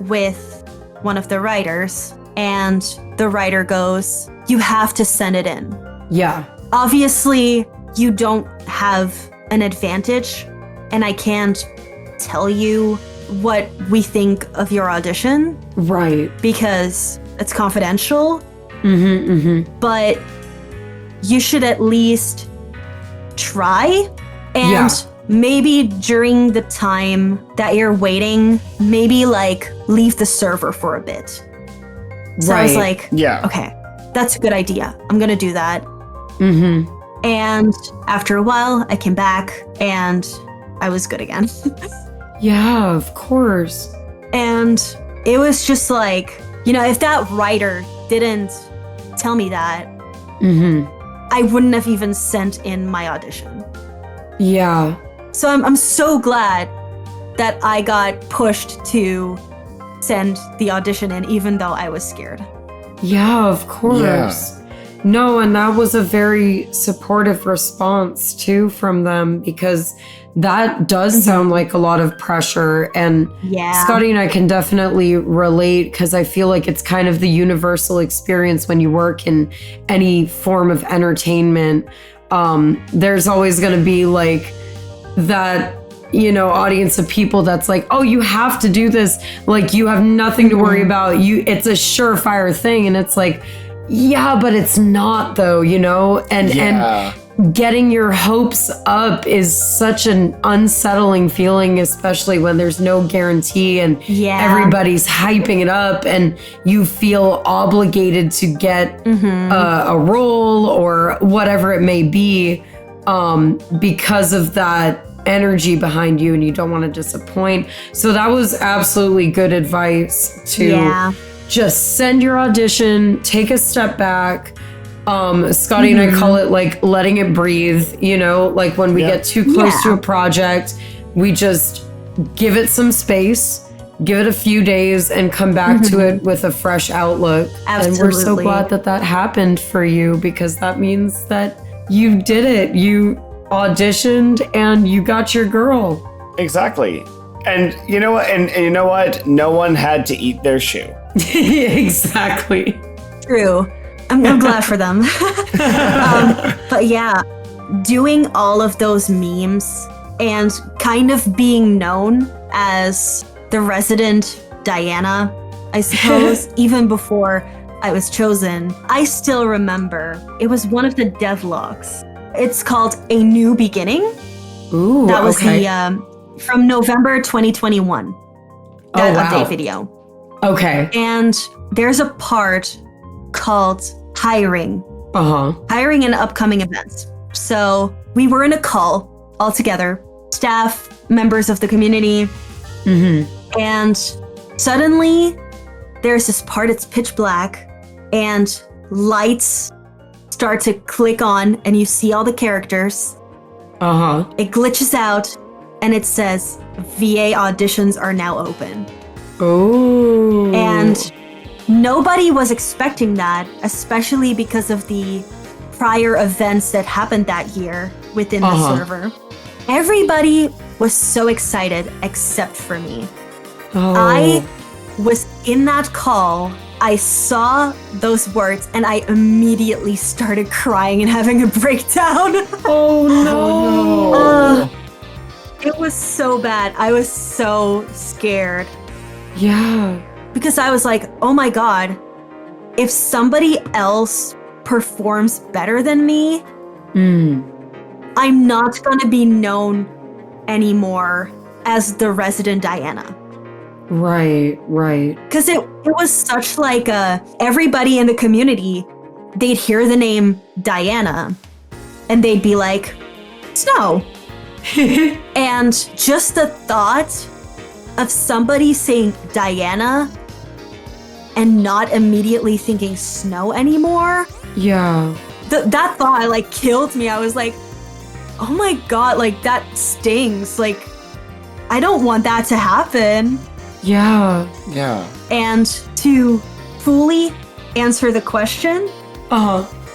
with one of the writers, and the writer goes, you have to send it in. Yeah. Obviously, you don't have an advantage, and I can't tell you what we think of your audition Right. because it's confidential, Mm-hmm. but you should at least try. And Yeah. maybe during the time that you're waiting, maybe like leave the server for a bit. So I was Right. like, Yeah. okay, that's a good idea. I'm going to do that. Mm-hmm. And after a while, I came back and I was good again. Yeah, of course. And it was just like, you know, if that writer didn't tell me that, Mm-hmm. I wouldn't have even sent in my audition. Yeah. So I'm so glad that I got pushed to send the audition in, even though I was scared. Yeah, of course. No, and that was a very supportive response too from them, because that does sound like a lot of pressure. And Yeah. Scotty and I can definitely relate, because I feel like it's kind of the universal experience when you work in any form of entertainment. There's always going to be like that, you know, audience of people that's like, oh, you have to do this. Like, you have nothing to worry about. It's a surefire thing. And it's like, yeah, but it's not though, you know? And getting your hopes up is such an unsettling feeling, especially when there's no guarantee and everybody's hyping it up and you feel obligated to get a role or whatever it may be, because of that energy behind you, and you don't want to disappoint. So that was absolutely good advice to just send your audition, take a step back. Scotty and I call it like letting it breathe, you know, like when we get too close to a project, we just give it some space, give it a few days and come back to it with a fresh outlook. Absolutely. And we're so glad that that happened for you, because that means that you did it. You auditioned and you got your girl. Exactly. And you know what? And you know what? No one had to eat their shoe. Exactly. True. I'm glad for them. But yeah, doing all of those memes and kind of being known as the resident Diana, I suppose, even before I was chosen, I still remember it was one of the deadlocks. It's called A New Beginning. Ooh, that was okay. the from November 2021. That update video. Okay. And there's a part called hiring. Hiring and upcoming events. So we were in a call all together, staff, members of the community. And suddenly there's this part, it's pitch black, and lights start to click on and you see all the characters. It glitches out and it says VA auditions are now open. Oh. And nobody was expecting that, especially because of the prior events that happened that year within the server. Everybody was so excited except for me. I was in that call. I saw those words and I immediately started crying and having a breakdown. Oh no. It was so bad. I was so scared. Yeah. Because I was like, oh my God, if somebody else performs better than me, I'm not going to be known anymore as the resident Diana. Right. Because it was such like everybody in the community, they'd hear the name Diana and they'd be like, Snow. And just the thought of somebody saying Diana and not immediately thinking Snow anymore. Yeah. That thought like killed me. I was like, oh my God, like that stings. Like, I don't want that to happen. Yeah. And to fully answer the question,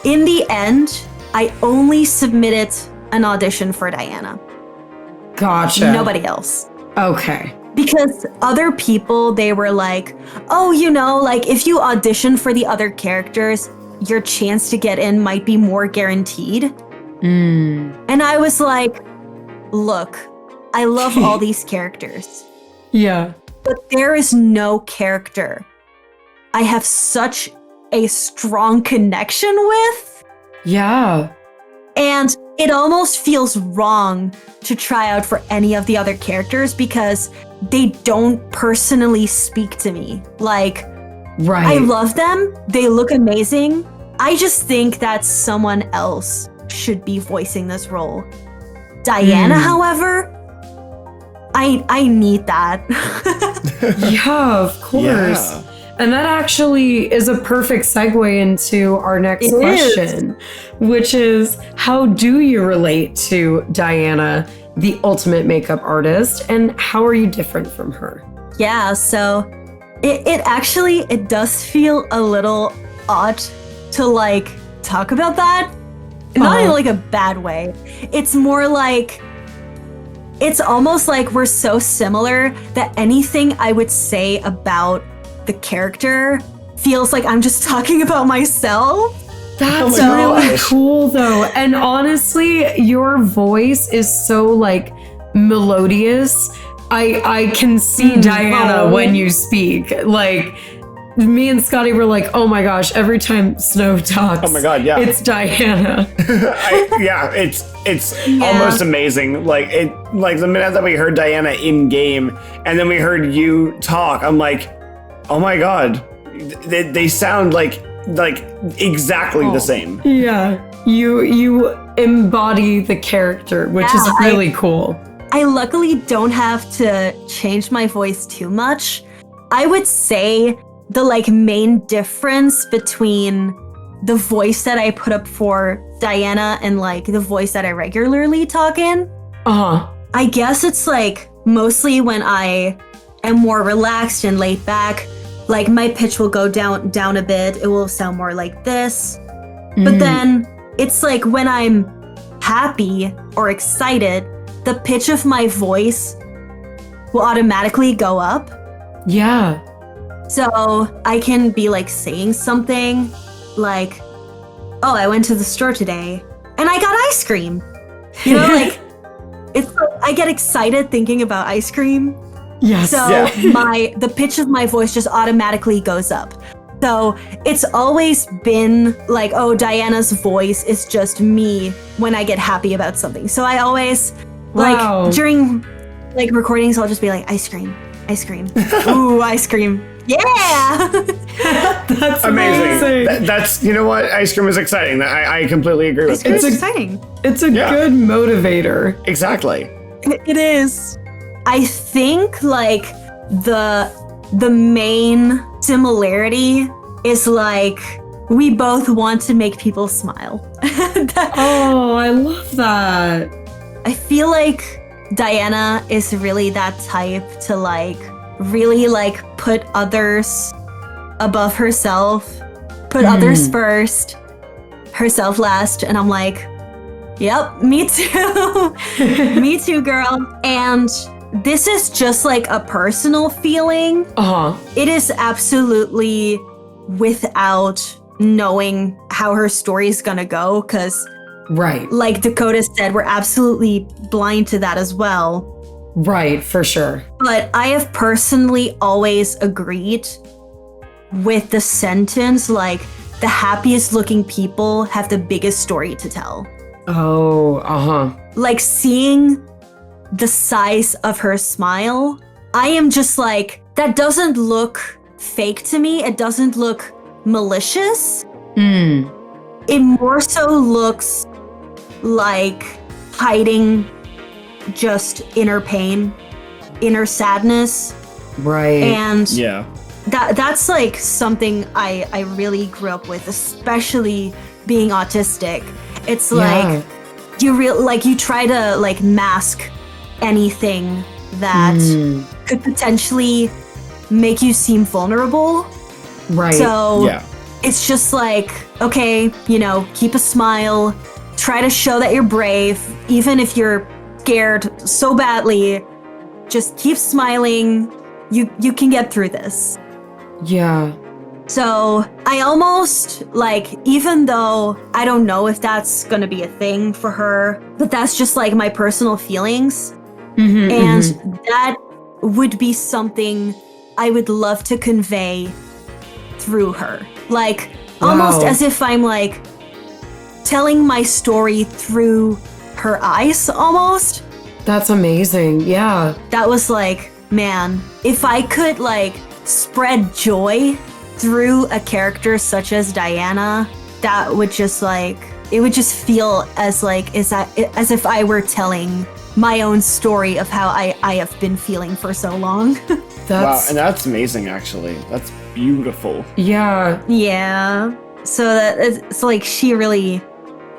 in the end, I only submitted an audition for Diana. Gotcha. Nobody else. Okay. Because other people, they were like, oh, you know, like if you audition for the other characters, your chance to get in might be more guaranteed. And I was like, look, I love all these characters, Yeah. but there is no character I have such a strong connection with. Yeah. And it almost feels wrong to try out for any of the other characters because they don't personally speak to me. Like, Right. I love them. They look amazing. I just think that someone else should be voicing this role. Diana, however, I need that. Yeah, of course. Yeah. And that actually is a perfect segue into our next It question, which is how do you relate to Diana, the ultimate makeup artist, and how are you different from her? Yeah, so it actually does feel a little odd to like talk about that. Not in like a bad way. It's more like it's almost like we're so similar that anything I would say about the character feels like I'm just talking about myself. That's Oh my really gosh. cool though. And honestly, your voice is so like melodious. I can see Diana oh. when you speak. Like me and Scotty were like, oh my gosh, every time Snow talks, Oh my God, yeah. it's Diana. It's almost amazing. Like the minute that we heard Diana in game, and then we heard you talk, I'm like, oh my God, they sound like exactly the same. Yeah. You embody the character, which is Yeah, really cool. I luckily don't have to change my voice too much. I would say the like main difference between the voice that I put up for Diana and like the voice that I regularly talk in, Uh-huh. I guess it's like mostly when I am more relaxed and laid back, like my pitch will go down a bit. It will sound more like this. But then it's like when I'm happy or excited, the pitch of my voice will automatically go up. Yeah. So I can be like saying something like, oh, I went to the store today and I got ice cream. You know, like it's like I get excited thinking about ice cream. Yes. So Yeah. the pitch of my voice just automatically goes up. So it's always been like, oh, Diana's voice is just me when I get happy about something. So I always Wow. like during like recordings, I'll just be like, ice cream. Ooh, ice cream. Yeah. That's Amazing. That's, you know what? Ice cream is exciting. I completely agree with you. It's exciting. It's a Yeah. good motivator. Exactly. It is. I think like the main similarity is like we both want to make people smile. Oh, I love that. I feel like Diana is really that type to like really like put others above herself, put others first, herself last, and I'm like, yep, me too. Me too, girl. And this is just like a personal feeling. Uh-huh. It is absolutely without knowing how her story is gonna go, because Right. like Dakota said, we're absolutely blind to that as well. Right, for sure. But I have personally always agreed with the sentence like the happiest looking people have the biggest story to tell. Oh, uh-huh. Like seeing the size of her smile, I am just like, that doesn't look fake to me. It doesn't look malicious. It more so looks like hiding just inner pain, inner sadness. Right. And Yeah. that's like something I really grew up with, especially being autistic. It's like you try to like mask anything that could potentially make you seem vulnerable. Right. So Yeah. it's just like, okay, you know, keep a smile, try to show that you're brave, even if you're scared so badly, just keep smiling. You can get through this. Yeah. So I almost like, even though I don't know if that's gonna be a thing for her, but that's just like my personal feelings. And that would be something I would love to convey through her. Like, almost as if I'm like telling my story through her eyes, almost. That's amazing. Yeah. That was like, man, if I could like spread joy through a character such as Diana, that would just like, it would just feel as like, as if I were telling my own story of how I have been feeling for so long. Wow, and that's amazing, actually. That's beautiful. Yeah. Yeah. So that it's like she really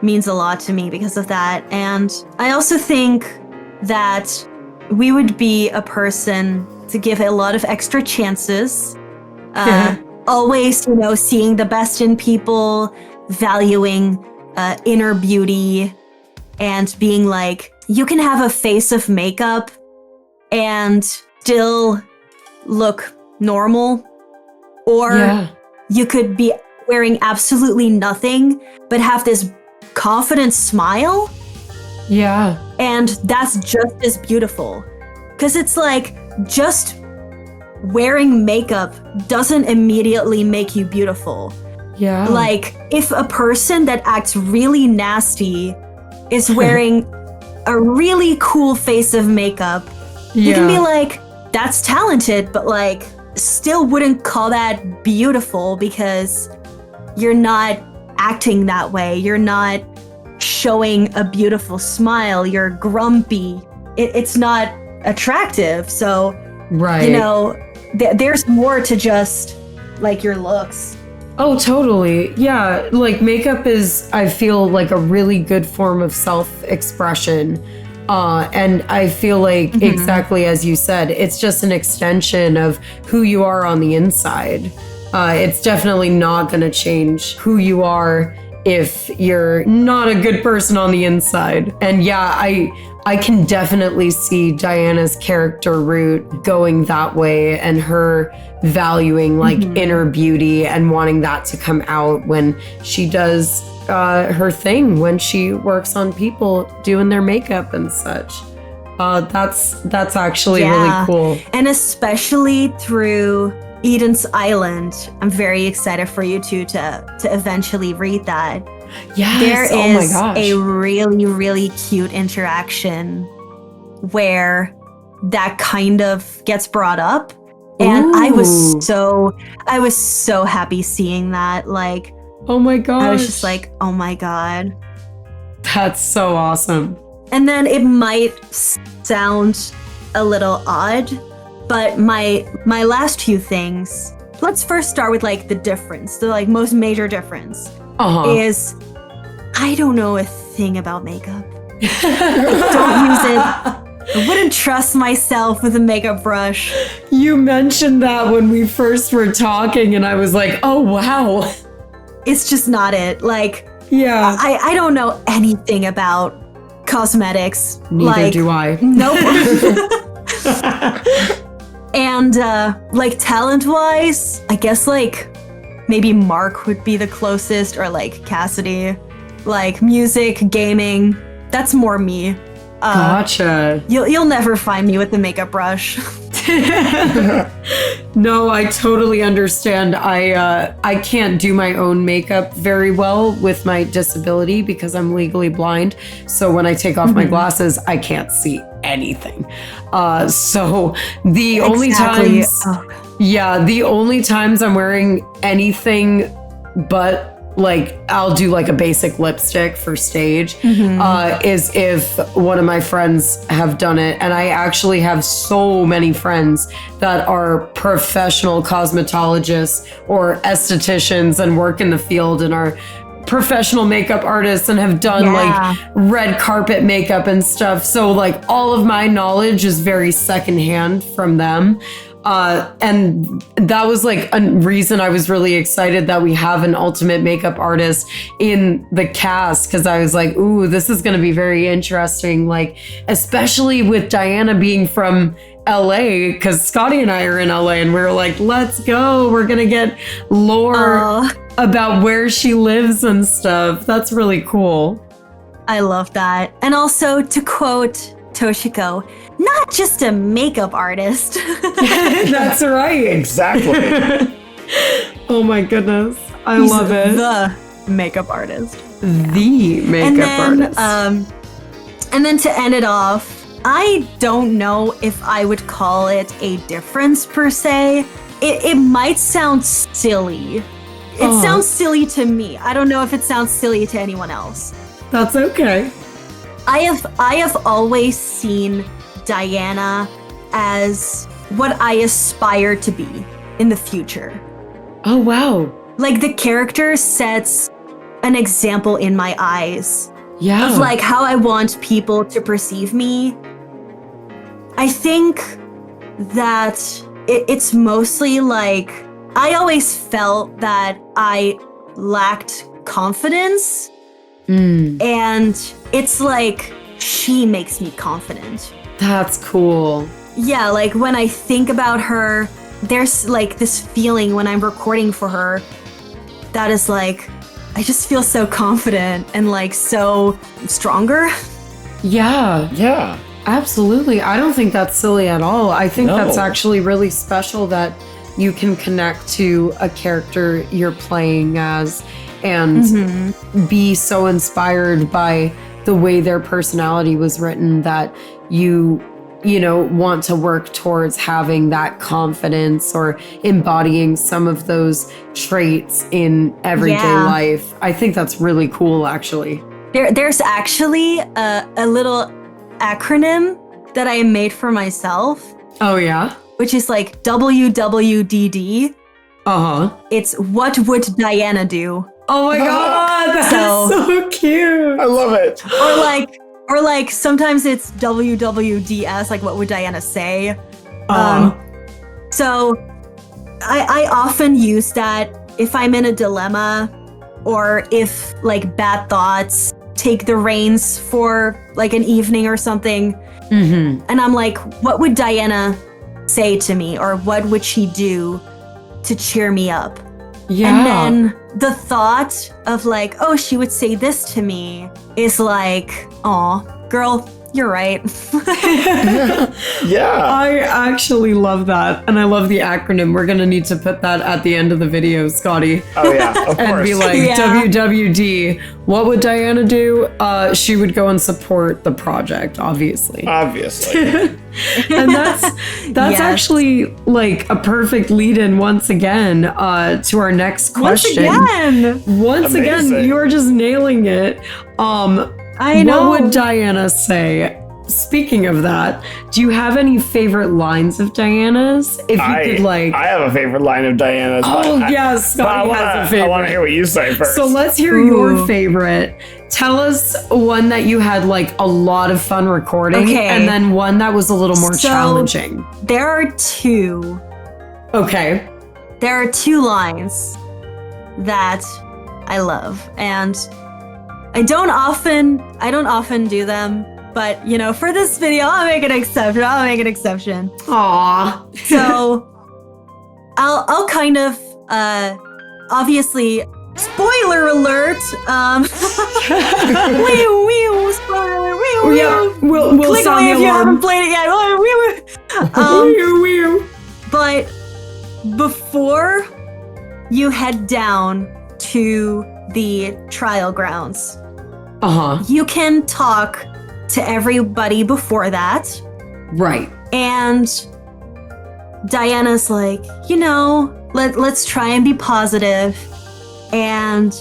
means a lot to me because of that. And I also think that we would be a person to give a lot of extra chances. Always, you know, seeing the best in people, valuing inner beauty, and being like, you can have a face of makeup and still look normal, or you could be wearing absolutely nothing but have this confident smile. Yeah. And that's just as beautiful. Because it's like, just wearing makeup doesn't immediately make you beautiful. Yeah. Like, if a person that acts really nasty is wearing a really cool face of makeup, you can be like, that's talented, but like, still wouldn't call that beautiful because you're not acting that way. You're not showing a beautiful smile. You're grumpy. It's not attractive. So, you know, there's more to just like your looks. Oh, totally. Yeah. Like makeup is, I feel like a really good form of self-expression. And I feel like exactly as you said, it's just an extension of who you are on the inside. It's definitely not going to change who you are if you're not a good person on the inside. And yeah, I can definitely see Diana's character route going that way, and her valuing like inner beauty and wanting that to come out when she does her thing, when she works on people doing their makeup and such. That's actually really cool. And especially through Eden's Island. I'm very excited for you two to eventually read that. Yes. There is oh my gosh. a really, really cute interaction where that kind of gets brought up. And I was so happy seeing that. Like, oh my gosh. I was just like, oh my God. That's so awesome. And then it might sound a little odd, but my last few things, let's first start with like the difference, the like most major difference is I don't know a thing about makeup. I don't use it. I wouldn't trust myself with a makeup brush. You mentioned that when we first were talking and I was like, oh wow. It's just not it. Like, yeah. I don't know anything about cosmetics. Neither do I. Nope. And like talent-wise, I guess like maybe Mark would be the closest, or like Cassidy. Like music, gaming, that's more me. Gotcha. You'll never find me with the makeup brush. No, I totally understand. I can't do my own makeup very well with my disability because I'm legally blind. So when I take off my glasses, I can't see anything. So the only times, the only times I'm wearing anything but like I'll do like a basic lipstick for stage is if one of my friends have done it. And I actually have so many friends that are professional cosmetologists or estheticians and work in the field and are professional makeup artists and have done like red carpet makeup and stuff. So like all of my knowledge is very secondhand from them. And that was like a reason I was really excited that we have an ultimate makeup artist in the cast, because I was like, ooh, this is going to be very interesting. Like, especially with Diana being from LA, because Scotty and I are in LA and we were like, let's go. We're going to get lore about where she lives and stuff. That's really cool. I love that. And also, to quote Toshiko, not just a makeup artist. That's right. Exactly. Oh my goodness. I He's love it. the makeup artist. The makeup artist. And then to end it off, I don't know if I would call it a difference per se. It might sound silly. It sounds silly to me. I don't know if it sounds silly to anyone else. That's okay. I have always seen Diana as what I aspire to be in the future. Oh, wow. Like the character sets an example in my eyes Yeah. of like how I want people to perceive me. I think that it's mostly like I always felt that I lacked confidence, and it's like she makes me confident. That's cool. Yeah, like when I think about her, there's like this feeling when I'm recording for her that is like, I just feel so confident and like so stronger. Yeah. Yeah. Absolutely. I don't think that's silly at all. I think No. that's actually really special that you can connect to a character you're playing as and be so inspired by the way their personality was written that you know, want to work towards having that confidence or embodying some of those traits in everyday life. I think that's really cool, actually. There's actually a little acronym that I made for myself, Oh, yeah? which is like WWDD. Uh-huh. It's what would Diana do? Oh my god, that's so cute. I love it. Or like sometimes it's WWDS, like what would Diana say? Uh-huh. So I often use that if I'm in a dilemma or if like bad thoughts take the reins for like an evening or something. And I'm like, what would Diana say to me? Or what would she do to cheer me up? Yeah. And then the thought of like, oh, she would say this to me is like, aw, girl, you're right. Yeah. I actually love that. And I love the acronym. We're going to need to put that at the end of the video, Scotty. Oh, yeah. Of course. And be like, WWD, what would Diana do? She would go and support the project, obviously. Obviously. And that's Yes. actually like a perfect lead-in once again to our next question. Once again, Amazing. you are just nailing it. I know. What would Diana say? Speaking of that, do you have any favorite lines of Diana's? If you could like... I have a favorite line of Diana's. Oh, yes, Scotty has a favorite. I want to hear what you say first. So let's hear your favorite. Tell us one that you had like a lot of fun recording, Okay. and then one that was a little more challenging. There are two. Okay. There are two lines that I love, and I don't often do them, but you know, for this video, I'll make an exception. Aw. So I'll kind of obviously spoiler alert. Spoiler alert. Yeah, we'll Click sound away the if you haven't alarm. played it yet. But before you head down to the trial grounds, Uh-huh. you can talk to everybody before that. Right. And Diana's like, you know, let's try and be positive. And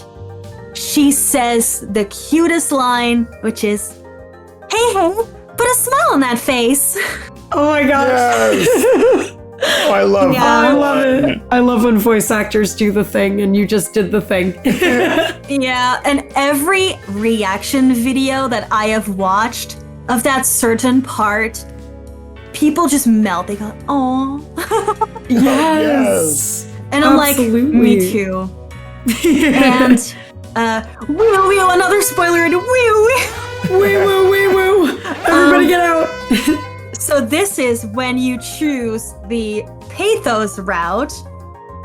she says the cutest line, which is, hey, put a smile on that face. Oh my gosh. Yes. Oh, I love Yeah. that I love line. it. I love when voice actors do the thing and you just did the thing. Yeah, and every reaction video that I have watched of that certain part, people just melt. They go, "Oh," Yes. and I'm Absolutely. like, "Me too." And wee, another spoiler. Wee. Wee woo. Everybody get out. So this is when you choose the pathos route.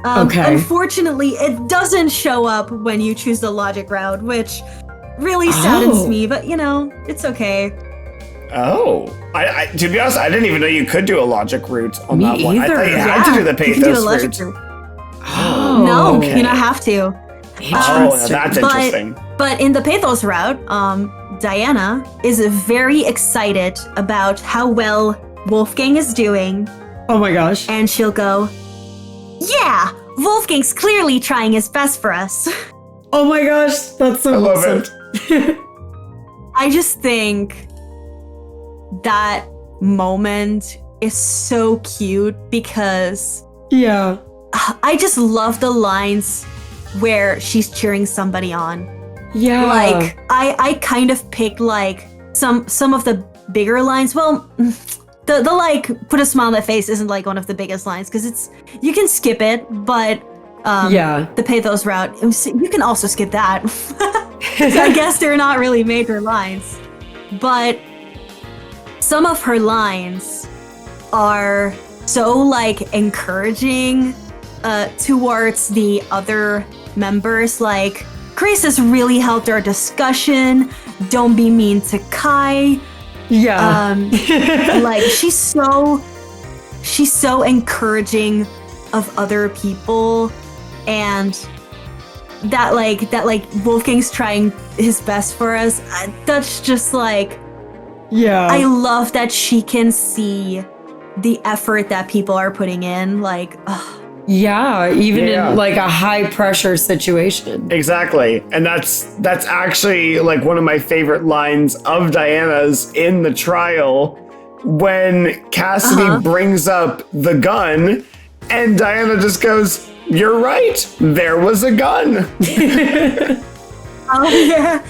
Okay. Unfortunately, it doesn't show up when you choose the logic route, which really saddens Oh. me. But you know, it's okay. Oh. I to be honest, I didn't even know you could do a logic route on Me that one. I either. thought you had to do the you can do a pathos logic route. route. Oh, No, okay. you don't have to. Oh, now that's But- interesting. But in the pathos route, Diana is very excited about how well Wolfgang is doing, Oh my gosh. and she'll go, "Yeah, Wolfgang's clearly trying his best for us." Oh my gosh. That's so I love awesome. it. I just think that moment is so cute because Yeah. I just love the lines where she's cheering somebody on. Yeah. Like I kind of picked like some of the bigger lines. Well, the like put a smile on their face isn't like one of the biggest lines because it's you can skip it, but Yeah. the pathos route you can also skip that. I guess they're not really major lines, but some of her lines are so like encouraging towards the other members. Like, Grace has really helped our discussion. Don't be mean to Kai. Yeah. Like she's so encouraging of other people, and that Wolfgang's trying his best for us. That's just like yeah. I love that she can see the effort that people are putting in. Like, Yeah, even Yeah. in like a high pressure situation. Exactly. And that's actually like one of my favorite lines of Diana's in the trial when Cassidy brings up the gun and Diana just goes, "You're right. There was a gun." oh yeah,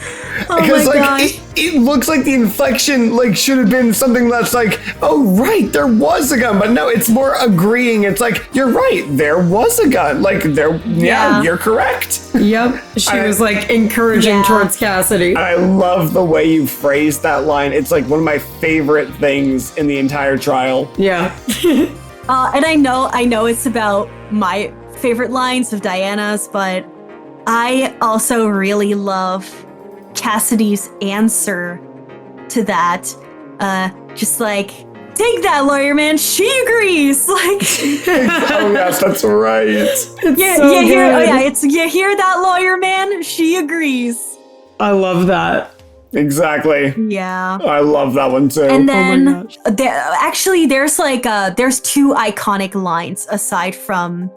oh Because my like god. it looks like the inflection like should have been something that's like, "Oh right, there was a gun," but no, it's more agreeing. It's like, "You're right, there was a gun." Like yeah, Yeah. you're correct. Yep. She was like encouraging Yeah. towards Cassidy. I love the way you phrased that line. It's like one of my favorite things in the entire trial. Yeah. And I know it's about my favorite lines of Diana's, but I also really love Cassidy's answer to that. Just like, "Take that, lawyer man. She agrees." Like, Oh yes, that's right. yeah, so you hear, oh good. yeah, it's you hear that, lawyer man. She agrees. I love that. Exactly. Yeah. I love that one too. And my then gosh. there's like there's two iconic lines aside from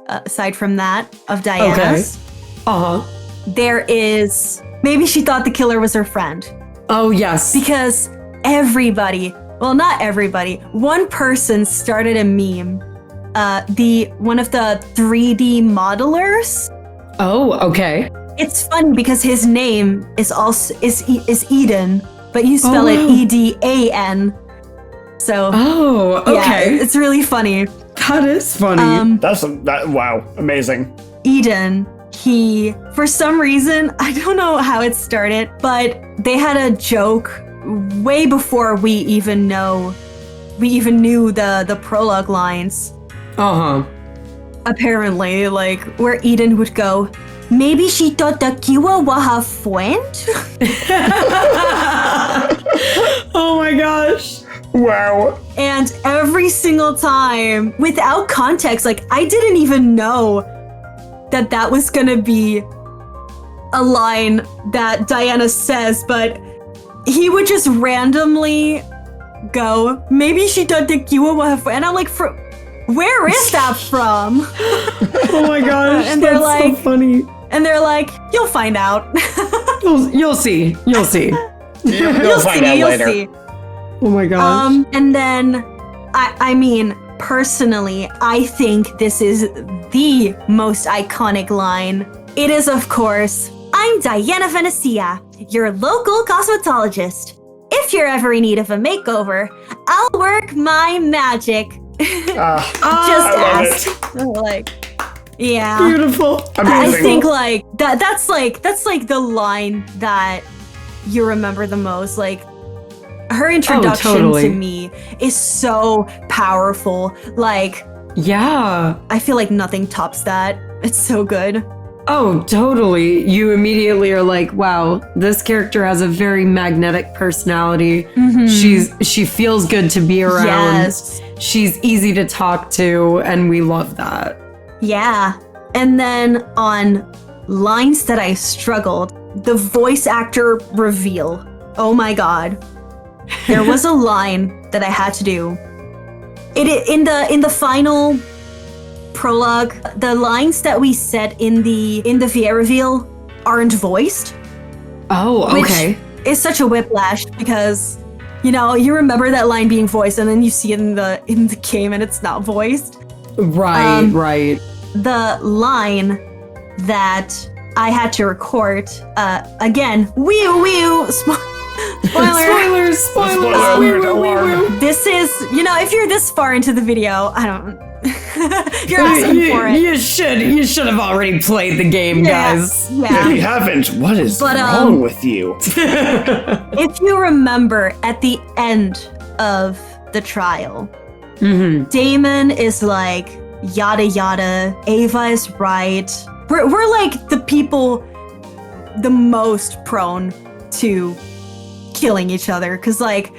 that of Diana's. Uh-huh. There is maybe she thought the killer was her friend Oh yes. because everybody, well not everybody, one person started a meme. One of the 3D modelers. Oh, okay. It's funny because his name is also is Eden, but you spell wow. it Edan. So Oh, yeah, okay. it's really funny. That is funny. Wow, amazing. Eden, he, for some reason, I don't know how it started, but they had a joke way before we even knew the prologue lines. Uh-huh. Apparently, like, where Eden would go, "Maybe she thought the kiwa was her friend?" Oh my gosh. Wow. And every single time, without context, like, I didn't even know that was gonna be a line that Diana says, but he would just randomly go, "Maybe she thought the kiwa was her friend." And I'm like, where is that from? Oh my gosh. And they're that's like- so funny. And they're like, "You'll find out." You'll see. You'll see. You'll find out you'll later. see. Oh my gosh. And then, I mean, personally, I think this is the most iconic line. It is, of course, "I'm Diana Venicia, your local cosmetologist. If you're ever in need of a makeover, I'll work my magic." Ah, Just I love ask. Like, yeah. Beautiful. I amazing. think like that's like the line that you remember the most. Like, her introduction totally. to me is so powerful. Like, Yeah. I feel like nothing tops that. It's so good. Oh, totally. You immediately are like, wow, this character has a very magnetic personality. She feels good to be around. Yes. She's easy to talk to, and we love that. Yeah. And then on lines that I struggled, the voice actor reveal. Oh my god. There was a line that I had to do. In the final prologue, the lines that we said in the VA reveal aren't voiced. Oh, okay. Which is such a whiplash because you remember that line being voiced and then you see it in the game and it's not voiced. Right. The line that I had to record again. Spoilers. alert, alarm. This is, if you're this far into the video, I don't. You're asking for it. You should have already played the game, guys. Yeah. If you haven't, what is wrong with you? If you remember at the end of the trial, Damon is like, yada yada, Ava is right. We're like the people the most prone to killing each other because like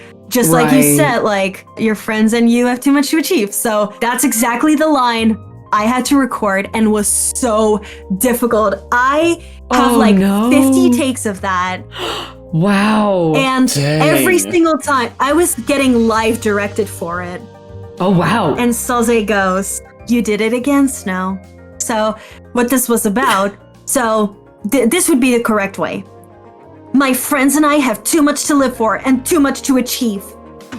like you said, like your friends and you have too much to achieve. So that's exactly the line I had to record and was so difficult. I have 50 takes of that. Wow. And Dang. every single time I was getting live directed for it. Oh, wow. And Soze goes, "You did it again, Snow." So what this was about, this would be the correct way. My friends and I have too much to live for and too much to achieve.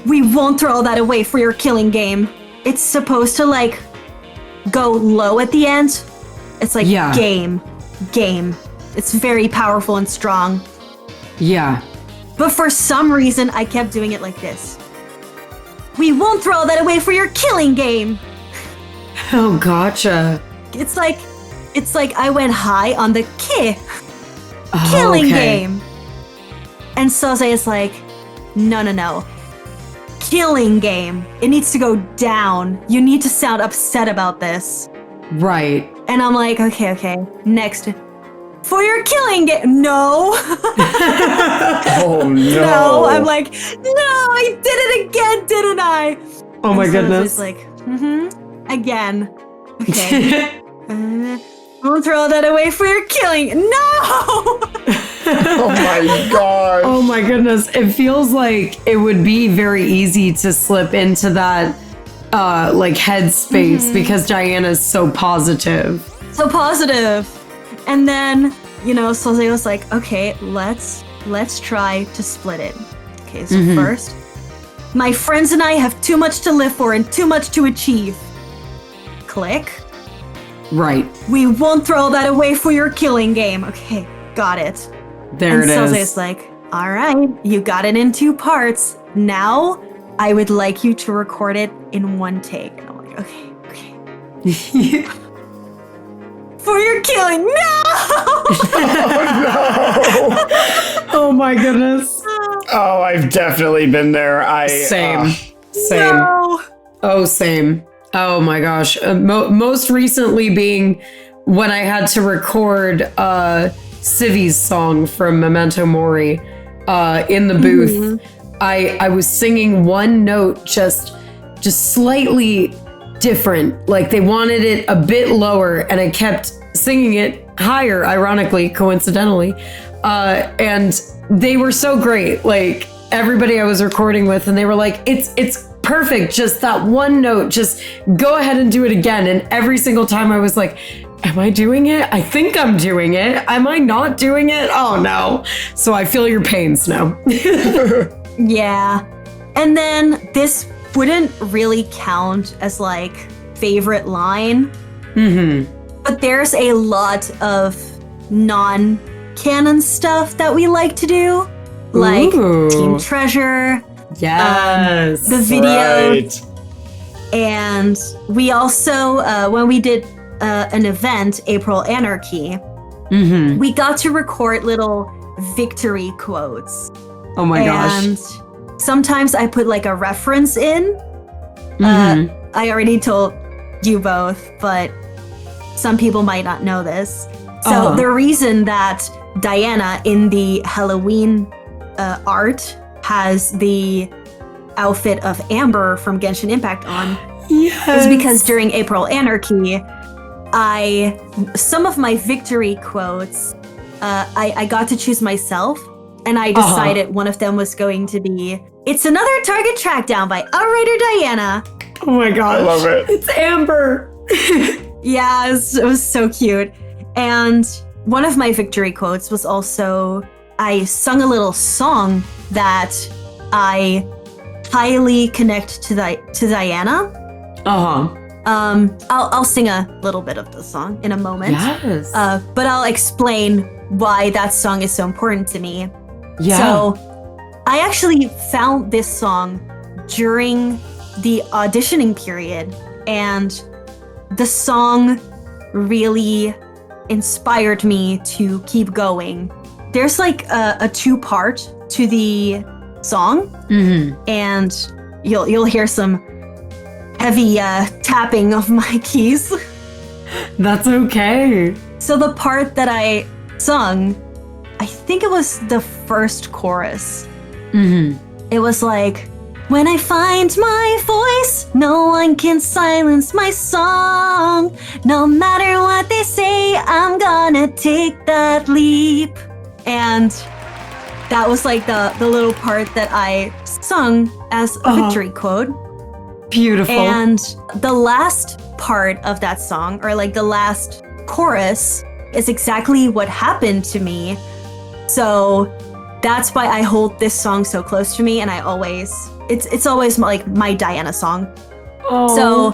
We won't throw all that away for your killing game. It's supposed to like go low at the end. It's like game. It's very powerful and strong. Yeah. But for some reason, I kept doing it like this. We won't throw all that away for your killing game. Oh, gotcha. It's like I went high on the killing game. And Soze is like, no. Killing game. It needs to go down. You need to sound upset about this. Right. And I'm like, okay. Next. For your killing game. No. Oh, no. No. I'm like, no, I did it again, didn't I? Oh, my and goodness. It's like, again. Okay. Don't throw that away for your killing. No! Oh my god. Oh my goodness. It feels like it would be very easy to slip into that like headspace because Diana's so positive. So positive. And then, Soze was like, okay, let's try to split it. Okay, so first, my friends and I have too much to live for and too much to achieve. Click. Right. We won't throw that away for your killing game. Okay, got it. There it is. And Soze's like, all right, you got it in 2 parts. Now, I would like you to record it in 1 take. And I'm like, okay. For your killing, no! Oh my goodness. Oh, I've definitely been there. Same. No. Oh, same. Oh my gosh. Most recently being when I had to record Civi's song from Memento Mori in the booth. I was singing one note just slightly different. Like they wanted it a bit lower and I kept singing it higher, ironically, coincidentally. And they were so great. Like everybody I was recording with, and they were like, it's perfect. Just that one note, just go ahead and do it again. And every single time I was like, am I doing it? I think I'm doing it. Am I not doing it? Oh no. So I feel your pain, Snow. Yeah. And then this wouldn't really count as like favorite line. But there's a lot of non-canon stuff that we like to do. Like Team Treasure. Yes. The video. Right. And we also, when we did an event, April Anarchy, we got to record little victory quotes. Oh my gosh. And sometimes I put like a reference in. I already told you both, but some people might not know this. So the reason that Diana in the Halloween art has the outfit of Amber from Genshin Impact on is because during April Anarchy, some of my victory quotes, I got to choose myself, and I decided one of them was going to be, "It's another Target track down by Outrider Diana." Oh my gosh. I love it. It's Amber. Yeah, it was so cute. And one of my victory quotes was also, I sung a little song that I highly connect to Diana. I'll sing a little bit of the song in a moment. Yes. But I'll explain why that song is so important to me. Yeah. So I actually found this song during the auditioning period, and the song really inspired me to keep going. There's like a two-part to the song, and you'll hear some heavy tapping of my keys. That's okay. So the part that I sung, I think it was the first chorus. It was like, "When I find my voice, no one can silence my song. No matter what they say, I'm gonna take that leap." And that was like the little part that I sung as a victory quote. Beautiful. And the last part of that song, or like the last chorus, is exactly what happened to me. So that's why I hold this song so close to me, and it's always like my Diana song. So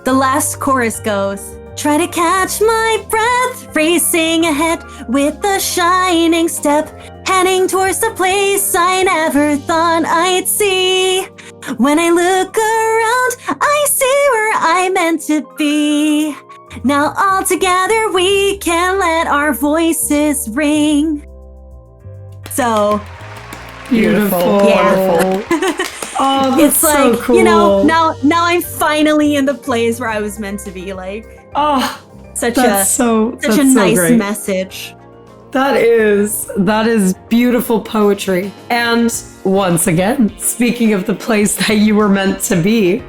the last chorus goes, "Try to catch my breath, racing ahead with a shining step, heading towards the place I never thought I'd see. When I look around, I see where I'm meant to be. Now all together we can let our voices ring." So beautiful. Yeah. Oh, that's it's so like, cool. now I'm finally in the place where I was meant to be. Like, such a nice great message. That is beautiful poetry. And once again, speaking of the place that you were meant to be,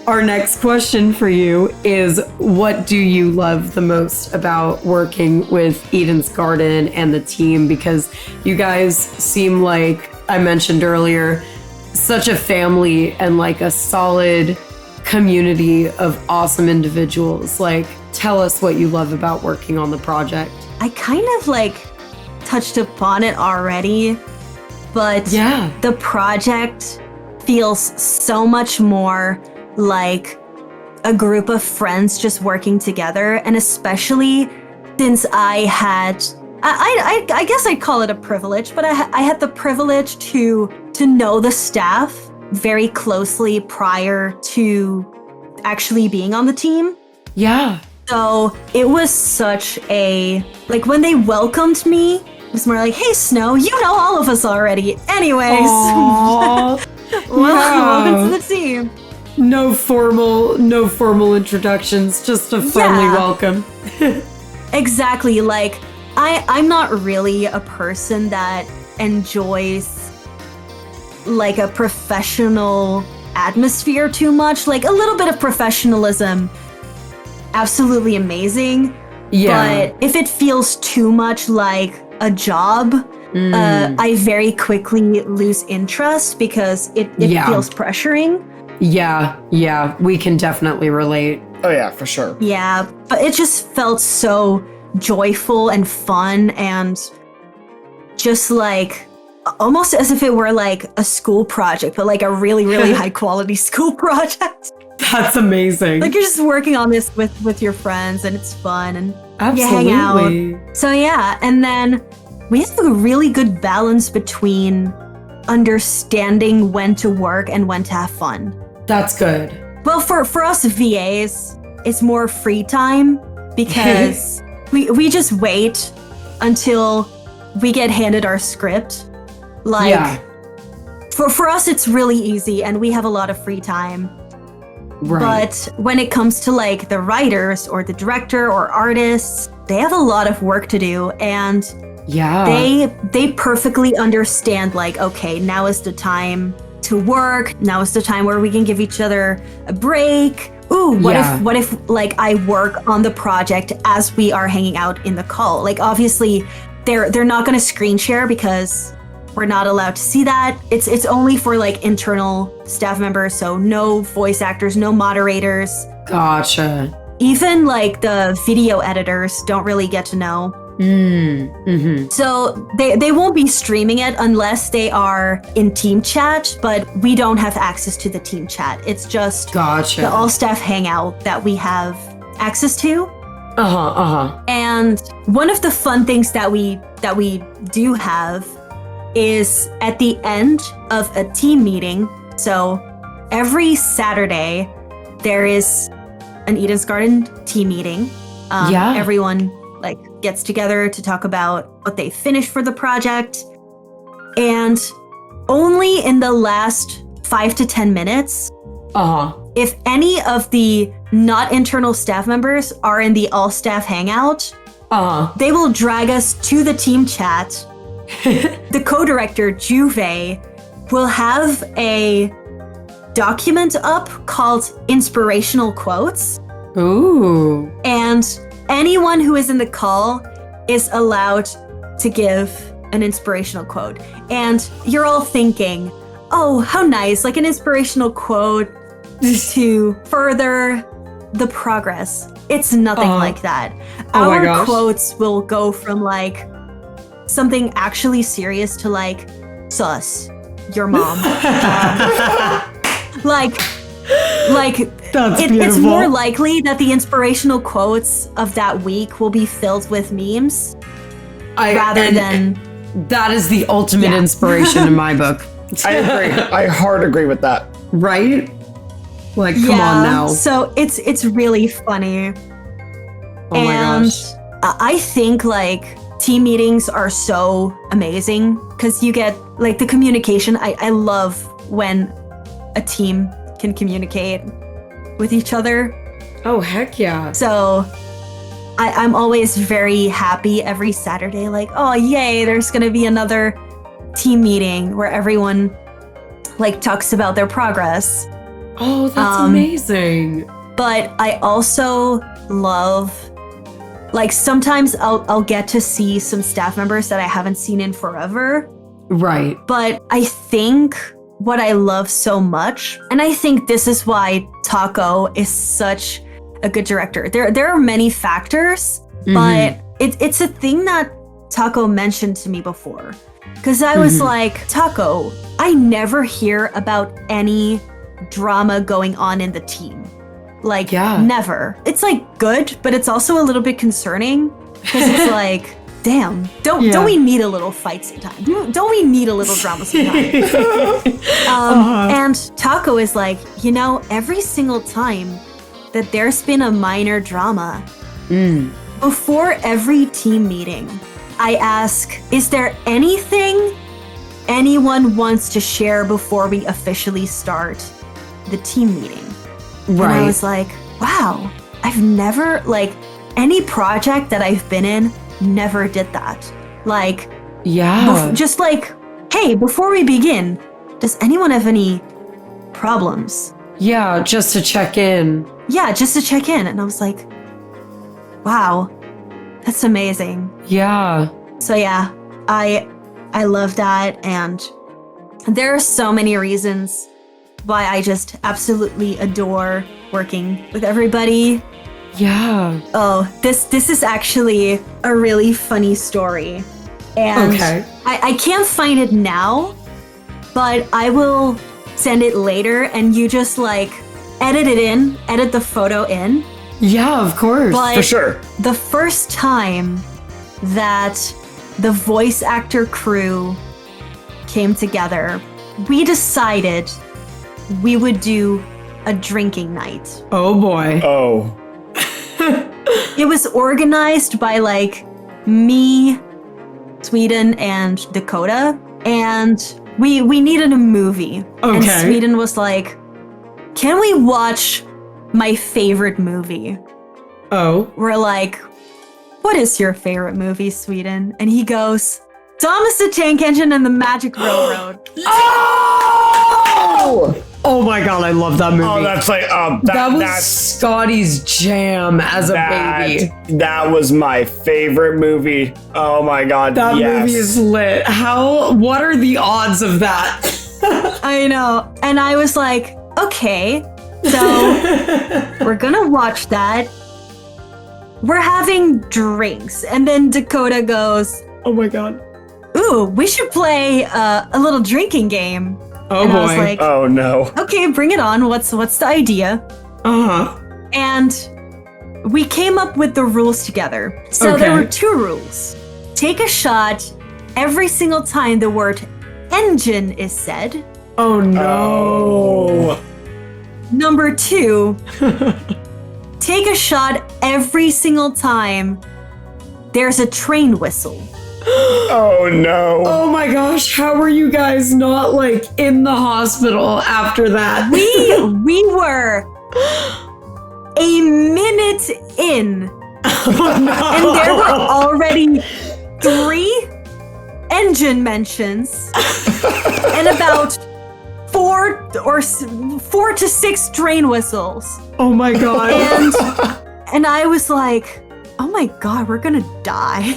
our next question for you is, what do you love the most about working with Eden's Garden and the team? Because you guys seem like, I mentioned earlier, such a family and like a solid community of awesome individuals. Like, tell us what you love about working on the project. I kind of like touched upon it already, but the project feels so much more like a group of friends just working together. And especially since I guess I'd call it a privilege, but I had the privilege to know the staff very closely prior to actually being on the team. Yeah. So it was such a, like, when they welcomed me, it was more like, "Hey, Snow, you know all of us already. Anyways, welcome to the team." No formal introductions, just a friendly welcome. Exactly. Like, I'm not really a person that enjoys like a professional atmosphere too much. Like, a little bit of professionalism, absolutely amazing. Yeah. But if it feels too much like a job, I very quickly lose interest because it feels pressuring. Yeah, we can definitely relate. Oh yeah, for sure. Yeah, but it just felt so joyful and fun, and just like almost as if it were like a school project, but like a really, really high quality school project. That's amazing. Like, you're just working on this with your friends, and it's fun, and absolutely. You hang out. So yeah, and then we have a really good balance between understanding when to work and when to have fun. That's good. Well, for us VAs, it's more free time because we just wait until we get handed our script. Like, for us, it's really easy, and we have a lot of free time. Right. But when it comes to like the writers or the director or artists, they have a lot of work to do, and Yeah. they perfectly understand like, okay, now is the time to work. Now is the time where we can give each other a break. Ooh, what if like I work on the project as we are hanging out in the call? Like obviously they're not going to screen share because we're not allowed to see that. It's only for like internal staff members, so no voice actors, no moderators. Gotcha. Even like the video editors don't really get to know. Mm-hmm. So they won't be streaming it unless they are in team chat, but we don't have access to the team chat. It's just Gotcha. the all staff hangout that we have access to. And one of the fun things that we do have is at the end of a team meeting. So every Saturday there is an Eden's Garden team meeting. Everyone like gets together to talk about what they finished for the project. And only in the last 5 to 10 minutes, if any of the not internal staff members are in the all staff hangout, they will drag us to the team chat. The co-director, Juve, will have a document up called Inspirational Quotes. Ooh. And anyone who is in the call is allowed to give an inspirational quote. And you're all thinking, oh, how nice, like an inspirational quote to further the progress. It's nothing like that. Oh my Our gosh. quotes will go from like something actually serious to like, sus, your mom. Like That's it's beautiful. more likely that the inspirational quotes of that week will be filled with memes rather than... That is the ultimate Yeah. inspiration in my book. I agree. I hard agree with that. Right? Like, come on now. So it's really funny. Oh my gosh. I think like team meetings are so amazing because you get like the communication. I love when a team can communicate with each other. Oh, heck yeah. So I'm always very happy every Saturday, like, oh, yay, there's going to be another team meeting where everyone like talks about their progress. Oh, that's amazing. But I also love, like, sometimes I'll get to see some staff members that I haven't seen in forever. Right. But I think what I love so much, and I think this is why Taco is such a good director. There are many factors, but it's a thing that Taco mentioned to me before. Because I was like, Taco, I never hear about any drama going on in the team. Like, never. It's like good, but it's also a little bit concerning. Because it's like, damn, don't we need a little fight sometimes? Don't we need a little drama sometimes? And Taco is like, you know, every single time that there's been a minor drama, before every team meeting, I ask, is there anything anyone wants to share before we officially start the team meeting? Right. And I was like, wow, I've never, like, any project that I've been in never did that. Like, just like, hey, before we begin, does anyone have any problems? Yeah, just to check in. Yeah, just to check in. And I was like, wow, that's amazing. Yeah. So yeah, I love that. And there are so many reasons why I just absolutely adore working with everybody. Yeah. Oh, this is actually a really funny story. And I can't find it now, but I will send it later and you just like edit the photo in. Yeah, of course. But For sure. the first time that the voice actor crew came together, we decided we would do a drinking night. Oh boy. Oh. It was organized by like me, Sweden, and Dakota, and we needed a movie. And Okay. Sweden was like, can we watch my favorite movie? Oh. We're like, what is your favorite movie, Sweden? And he goes, Thomas the Tank Engine and the Magic Railroad. Oh! Oh my god, I love that movie. Oh, that's like that was Scotty's jam as a baby. That was my favorite movie. Oh my god. That yes. movie is lit. What are the odds of that? I know. And I was like, okay, so we're gonna watch that. We're having drinks. And then Dakota goes, oh my god. ooh, we should play a little drinking game. Oh and boy. I was like, oh no. okay, bring it on. What's the idea? Uh-huh. And we came up with the rules together. So there were 2 rules. Take a shot every single time the word engine is said. Oh no. Number 2, take a shot every single time there's a train whistle. Oh no. Oh my gosh, how were you guys not like in the hospital after that? We were a minute in, and there were already 3 engine mentions and about 4 to 6 train whistles. Oh my god. And I was like, oh my god, we're gonna die.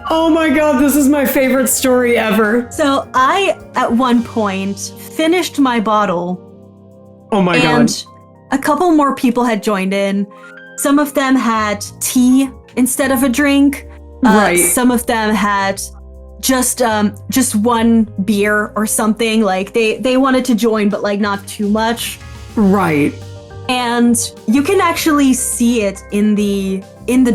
Oh my god, this is my favorite story ever. So I, at one point, finished my bottle. Oh my and god. a couple more people had joined in. Some of them had tea instead of a drink. Right. Some of them had just one beer or something. Like they wanted to join, but like not too much. Right. And you can actually see it in the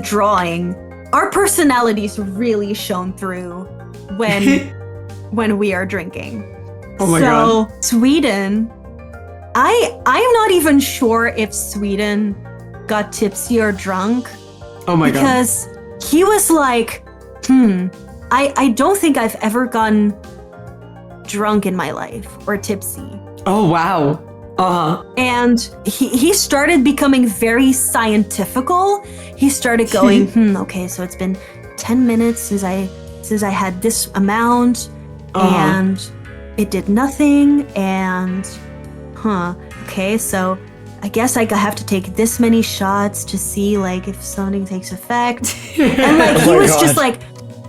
drawing. Our personalities really shone through when we are drinking. Oh my god. So Sweden, I'm not even sure if Sweden got tipsy or drunk. Oh my god. Because he was like, I don't think I've ever gotten drunk in my life or tipsy. Oh wow. Uh-huh. And he started becoming very scientifical. He started going, okay, so it's been 10 minutes since I had this amount, and it did nothing, and okay, so I guess I have to take this many shots to see like if something takes effect. And like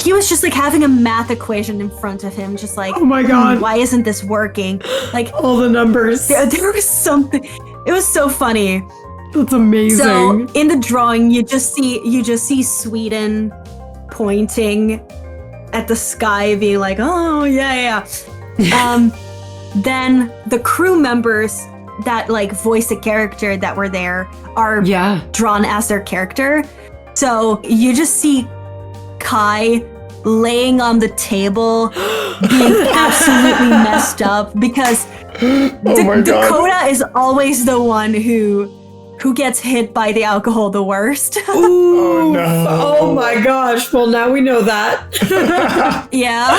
he was just like having a math equation in front of him, just like, oh my god, why isn't this working? Like all the numbers. There was something. It was so funny. That's amazing. So in the drawing, you just see Sweden pointing at the sky, being like, oh yeah. Then the crew members that like voice a character that were there are drawn as their character. So you just see Kai laying on the table, being absolutely messed up because Dakota is always the one who gets hit by the alcohol the worst. Ooh, oh no. Oh my gosh. Well, now we know that. Yeah.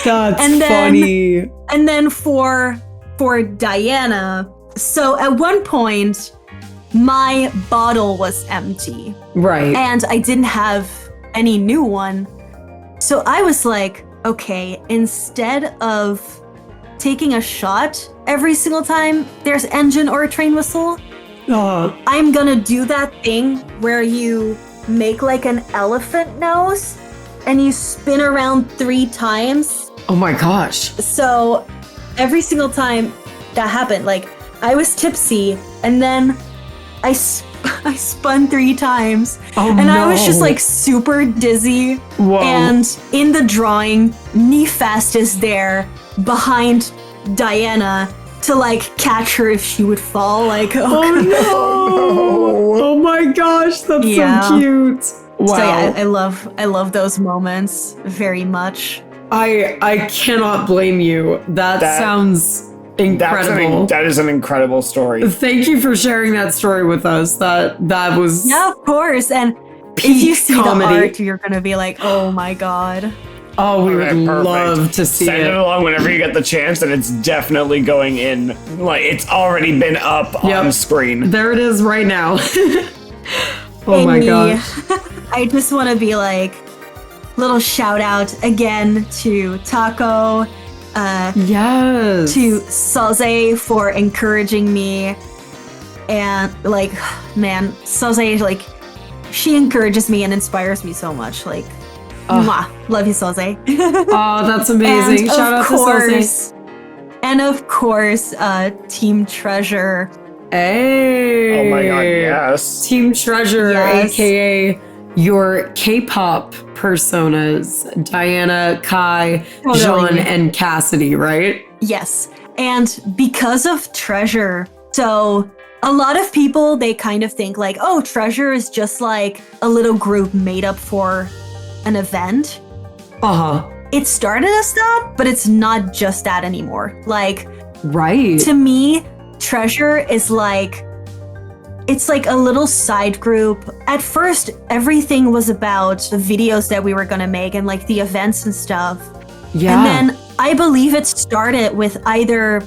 That's funny. And then for Diana, so at one point my bottle was empty. Right. And I didn't have any new one. So I was like, okay, instead of taking a shot every single time there's engine or a train whistle, I'm gonna do that thing where you make like an elephant nose and you spin around 3 times. Oh my gosh. So every single time that happened, like I was tipsy and then I spun 3 times. And I was just like super dizzy. Whoa. And in the drawing, Nefast is there behind Diana to like catch her if she would fall. Like, oh no. Oh my gosh, that's so cute. Wow. So yeah, I love those moments very much. I cannot blame you. That sounds incredible. That is an incredible story. Thank you for sharing that story with us. That was of course. And if you see comedy. The art, you're gonna be like, oh my god. Oh, we would Okay, perfect. love to see Send it it. along whenever you get the chance, and it's definitely going in. Like, it's already been up on screen. There it is right now. Oh my gosh. I just want to be like, little shout out again to Taco, Yes. to Saze for encouraging me. And like, man, Saze, like, she encourages me and inspires me so much. Like, mwah, love you, Saze. Oh, that's amazing. And Shout out of to Saze. course, and of course, Team Treasure. Hey. Oh my god, yes. Team Treasure, Yes. aka your K-pop personas, Diana, Kai, Totally. Jean, and Cassidy, right? Yes. And because of Treasure, so a lot of people, they kind of think like, oh, Treasure is just like a little group made up for an event. Uh-huh. It started as that, but it's not just that anymore. Like, Right. to me, Treasure is like, it's like a little side group. At first, everything was about the videos that we were gonna make and like the events and stuff. Yeah. And then I believe it started with either,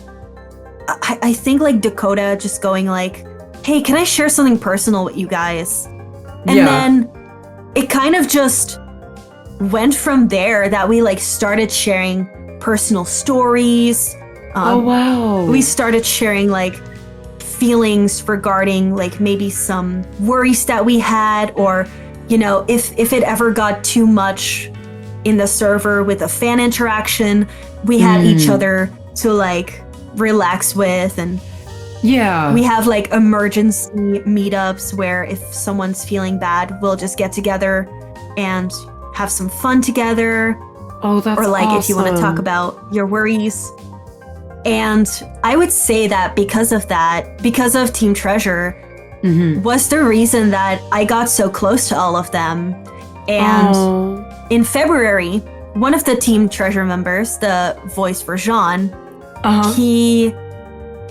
I think like Dakota just going like, hey, can I share something personal with you guys? And Yeah. then it kind of just went from there that we like started sharing personal stories. Oh, wow. We started sharing like feelings regarding like maybe some worries that we had, or you know, if it ever got too much in the server with a fan interaction, we had each other to like relax with. And Yeah. we have like emergency meetups where if someone's feeling bad, we'll just get together and have some fun together. Oh, that's Or like awesome. if you want to talk about your worries. And I would say that because of that, because of Team Treasure, was the reason that I got so close to all of them. And Oh. in February, one of the Team Treasure members, the voice for Jean, Uh-huh. he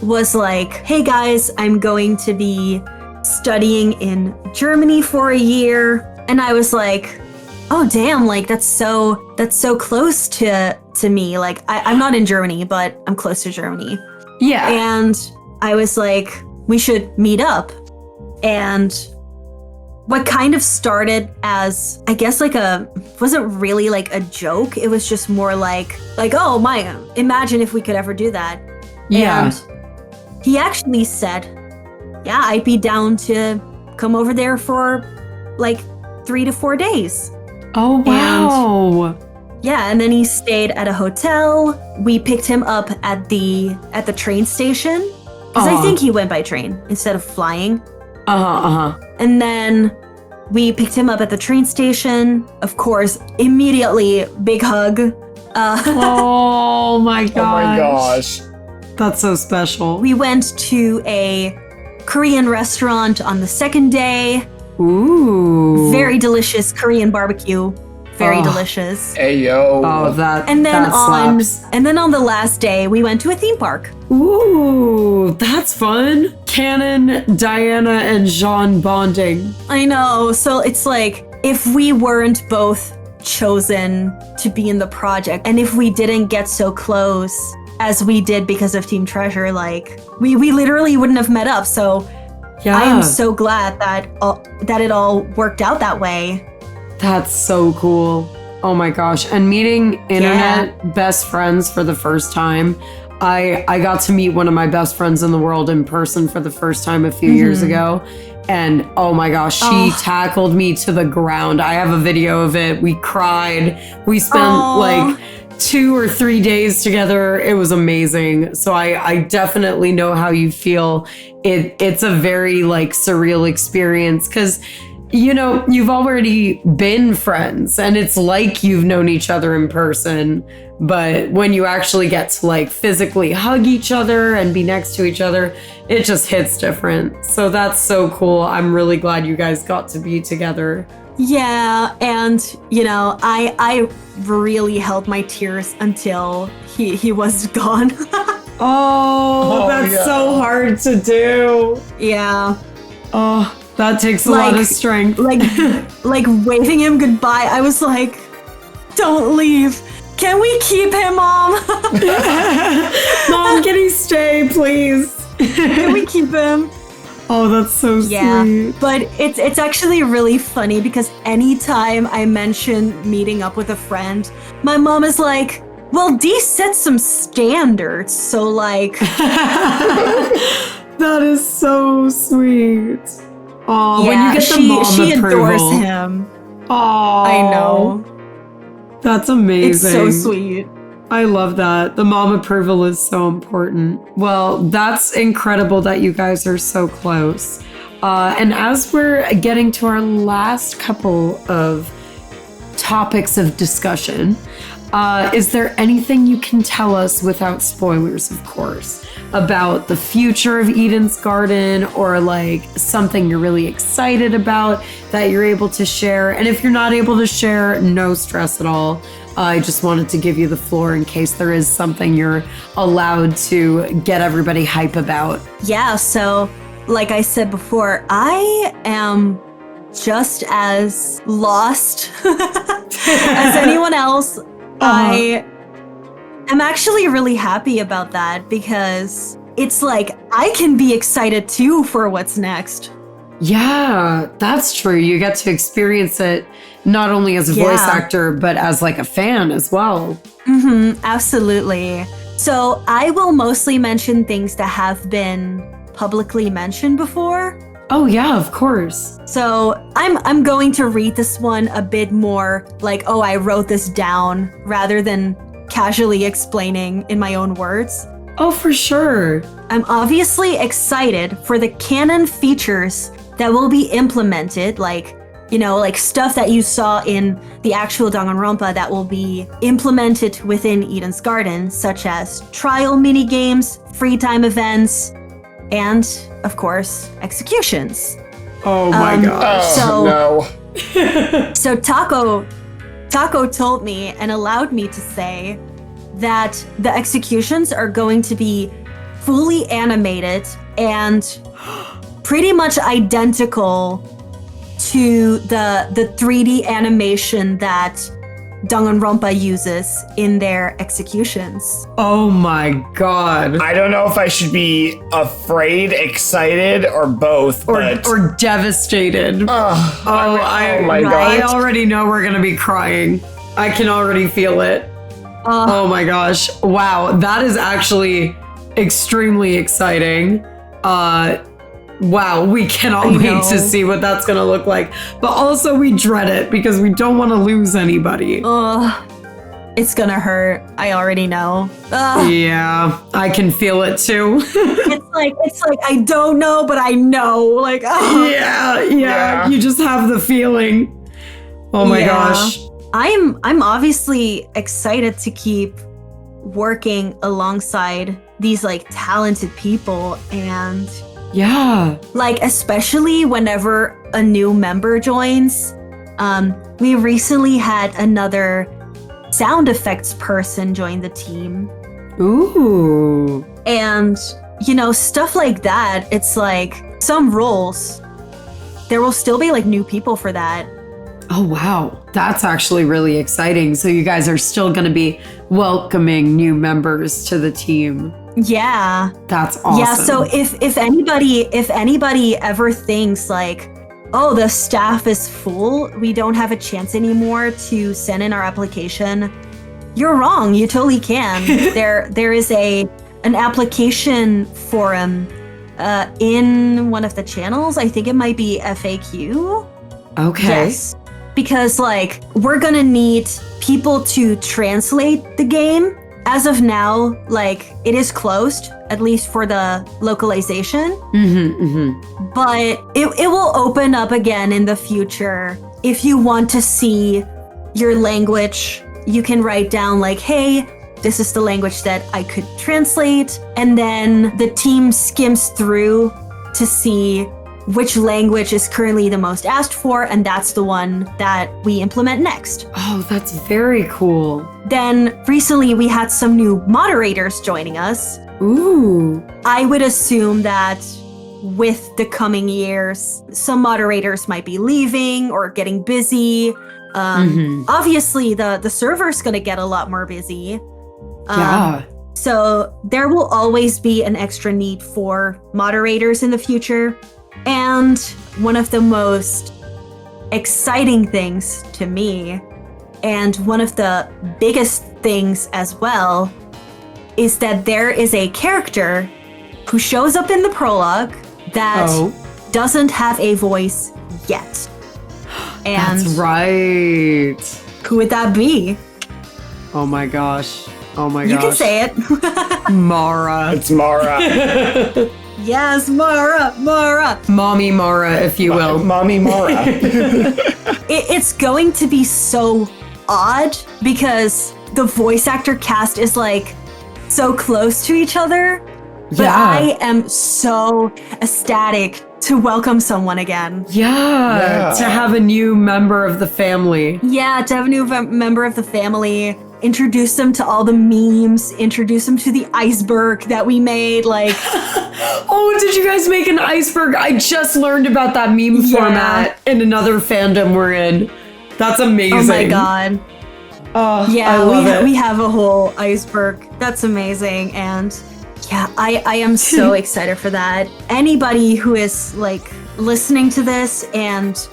was like, hey guys, I'm going to be studying in Germany for a year. And I was like, oh damn, like that's so close to me. Like I'm not in Germany, but I'm close to Germany. Yeah. And I was like, we should meet up. And what kind of started as, I guess, like wasn't really like a joke. It was just more like, oh my, imagine if we could ever do that. Yeah. And he actually said, yeah, I'd be down to come over there for like 3 to 4 days. Oh, wow. Yeah, and then he stayed at a hotel. We picked him up at the train station, because I think he went by train instead of flying. And then we picked him up at the train station. Of course, immediately, big hug. Oh my gosh. Oh my gosh. That's so special. We went to a Korean restaurant on the second day. Ooh. Very delicious Korean barbecue. Very Oh. delicious. Hey, yo. Oh, that And then that on slaps. the last day, we went to a theme park. Ooh, that's fun. Canon, Diana, and Jean bonding. I know. So it's like, if we weren't both chosen to be in the project, and if we didn't get so close as we did because of Team Treasure, like we literally wouldn't have met up. So Yeah. I am so glad that it all worked out that way. That's so cool. Oh my gosh. And meeting internet best friends for the first time. I got to meet one of my best friends in the world in person for the first time a few years ago. And oh my gosh, she tackled me to the ground. I have a video of it. We cried. We spent like 2 or 3 days together. It was amazing. So I definitely know how you feel. It's a very like surreal experience because you know, you've already been friends and it's like you've known each other in person. But when you actually get to like physically hug each other and be next to each other, it just hits different. So that's so cool. I'm really glad you guys got to be together. Yeah, and you know, I really held my tears until he was gone. Oh, that's yeah. so hard to do. Yeah. Oh, that takes a lot of strength. like waving him goodbye. I was like, Don't leave. Can we keep him, Mom? Mom, can he stay, please? Can we keep him? Oh, that's so sweet. But it's actually really funny because anytime I mention meeting up with a friend, my mom is like, well, Dee set some standards, so like... That is so sweet. Oh, yeah, when you get the mom she approval. adores him. Oh, I know. That's amazing. It's so sweet. I love that. The mom approval is so important. Well, that's incredible that you guys are so close. And as we're getting to our last couple of topics of discussion, is there anything you can tell us without spoilers, of course, about the future of Eden's Garden, or like something you're really excited about that you're able to share? And if you're not able to share, no stress at all. I just wanted to give you the floor in case there is something you're allowed to get everybody hype about. Yeah, so like I said before, I am just as lost as anyone else. I am actually really happy about that because it's like I can be excited too for what's next. Yeah, that's true. You get to experience it not only as a voice actor, but as like a fan as well. Absolutely. So I will mostly mention things that have been publicly mentioned before. Oh yeah, of course. So I'm going to read this one a bit more like, oh, I wrote this down rather than casually explaining in my own words. Oh, for sure. I'm obviously excited for the canon features that will be implemented, like, you know, like stuff that you saw in the actual Danganronpa that will be implemented within Eden's Garden, such as trial minigames, free time events, and, of course, executions. Oh my gosh. So Taco told me and allowed me to say that the executions are going to be fully animated and pretty much identical to the 3D animation that Danganronpa uses in their executions. Oh my god. I don't know if I should be afraid, excited, or both, or devastated. Oh my god. I already know we're gonna be crying. I can already feel it. Oh my gosh. Wow, that is actually extremely exciting. Wow, we cannot wait to see what that's gonna look like. But also we dread it because we don't want to lose anybody. It's gonna hurt. I already know. Yeah, I can feel it too. It's like I don't know, but I know. Like, yeah. You just have the feeling. Oh my gosh. I'm obviously excited to keep working alongside these like talented people, and like especially whenever a new member joins. We recently had another sound effects person join the team. Ooh. And you know, stuff like that, it's like some roles there will still be like new people for that. Oh, wow. That's actually really exciting. So you guys are still going to be welcoming new members to the team. Yeah. That's awesome. Yeah, so if anybody ever thinks like, oh, the staff is full, we don't have a chance anymore to send in our application, you're wrong. You totally can. There is an application forum in one of the channels. I think it might be FAQ. Okay. Yes. Because like we're gonna need people to translate the game. As of now, like it is closed, at least for the localization. But it will open up again in the future. If you want to see your language, you can write down like, hey, this is the language that I could translate. And then the team skims through to see which language is currently the most asked for, and that's the one that we implement next. Oh, that's very cool. Then recently we had some new moderators joining us. Ooh. I would assume that with the coming years, some moderators might be leaving or getting busy. Obviously, the server's going to get a lot more busy. Yeah. So there will always be an extra need for moderators in the future. And one of the most exciting things to me, and one of the biggest things as well, is that there is a character who shows up in the prologue that doesn't have a voice yet. And that's right. who would that be? Oh my gosh. You can say it. Mara. It's Mara. Yes, Mara. Mommy Mara, if you will. Mommy Mara. It's going to be so odd because the voice actor cast is like so close to each other. But I am so ecstatic to welcome someone again. Yeah, to have a new member of the family. Yeah, to have a new member of the family. Introduce them to all the memes. Introduce them to the iceberg that we made. Like, oh, did you guys make an iceberg? I just learned about that meme format in another fandom we're in. That's amazing. Oh my god. Oh, yeah, I love we have a whole iceberg. That's amazing. And yeah, I am so excited for that. Anybody who is like listening to this and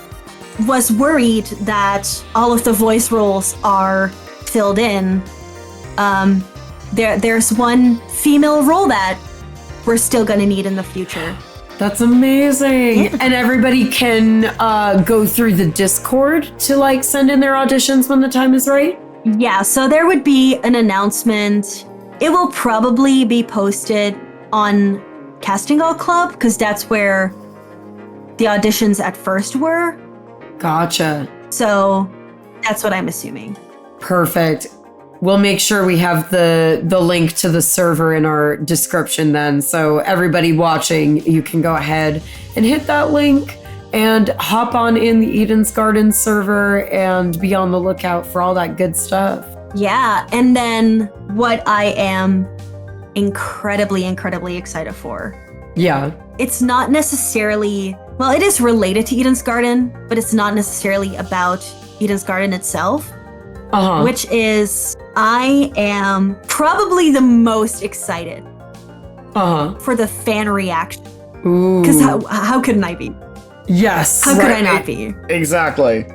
was worried that all of the voice roles are filled in, there's one female role that we're still gonna need in the future. That's amazing. Yeah. And everybody can go through the Discord to like send in their auditions when the time is right? Yeah, so there would be an announcement. It will probably be posted on Casting All Club because that's where the auditions at first were. Gotcha. So that's what I'm assuming. Perfect. We'll make sure we have the link to the server in our description then. So everybody watching, you can go ahead and hit that link and hop on in the Eden's Garden server and be on the lookout for all that good stuff. Yeah, and then what I am incredibly excited for. Yeah. It's not necessarily, well, it is related to Eden's Garden, but it's not necessarily about Eden's Garden itself. Which is, I am probably the most excited for the fan reaction. Because how couldn't I be? Yes. How could I not be? Exactly.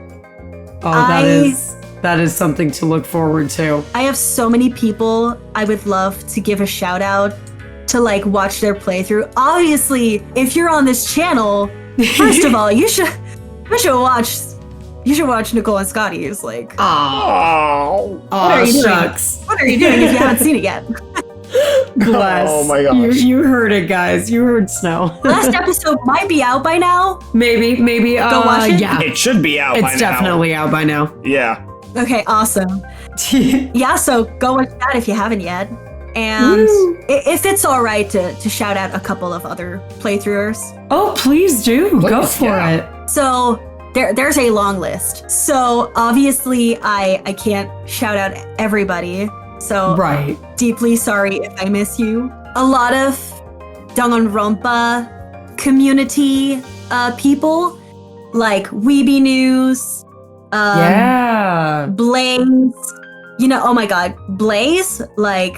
Oh, that is something to look forward to. I have so many people I would love to give a shout out to like watch their playthrough. Obviously, if you're on this channel, first of all, you should watch Nicole and Scotty's like. Oh, what are you doing? What are you doing if you haven't seen it yet? Bless. Oh my gosh. You heard it, guys. You heard Snow. Last episode might be out by now. Maybe. Go watch it. Yeah. It should be out by now. It's definitely out by now. Yeah. Okay, awesome. Yeah, so go watch that if you haven't yet. And if it's all right to shout out a couple of other playthroughers. Oh, please do. Go for it. So there's a long list. So obviously I can't shout out everybody. So deeply sorry if I miss you. A lot of Danganronpa community people like Weeby News, Blaze. You know, oh my god, Blaze, like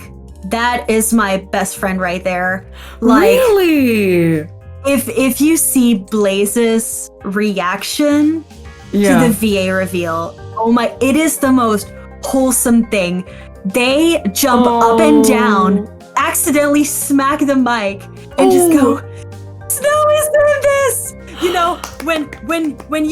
that is my best friend right there. Like, really? If you see Blaze's reaction to the VA reveal, oh my, it is the most wholesome thing. They jump up and down, accidentally smack the mic, and just go, Snow is doing this! You know, when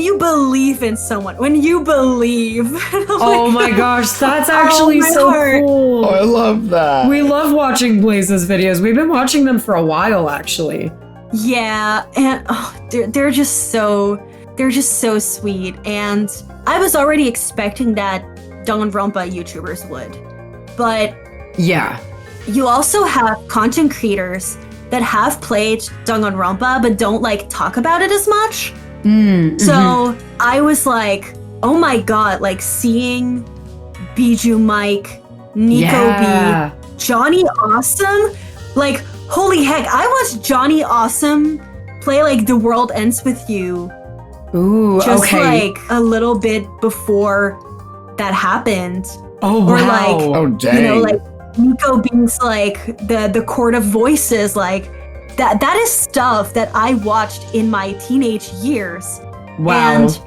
you believe in someone, when you believe. Oh my gosh, that's actually so cool. Oh, I love that. We love watching Blaze's videos. We've been watching them for a while, actually. Yeah, and they're just so sweet. And I was already expecting that Danganronpa YouTubers would, but yeah, you also have content creators that have played Danganronpa but don't like talk about it as much. So I was like, oh my god, like seeing Bijou Mike, Nico B, Johnny Awesome, like holy heck, I watched Johnny Awesome play like The World Ends With You Ooh, just okay. like a little bit before that happened. Oh, Or wow. like, Oh, dang. you know, like Nico Being's like the Court of Voices, like that is stuff that I watched in my teenage years. Wow. And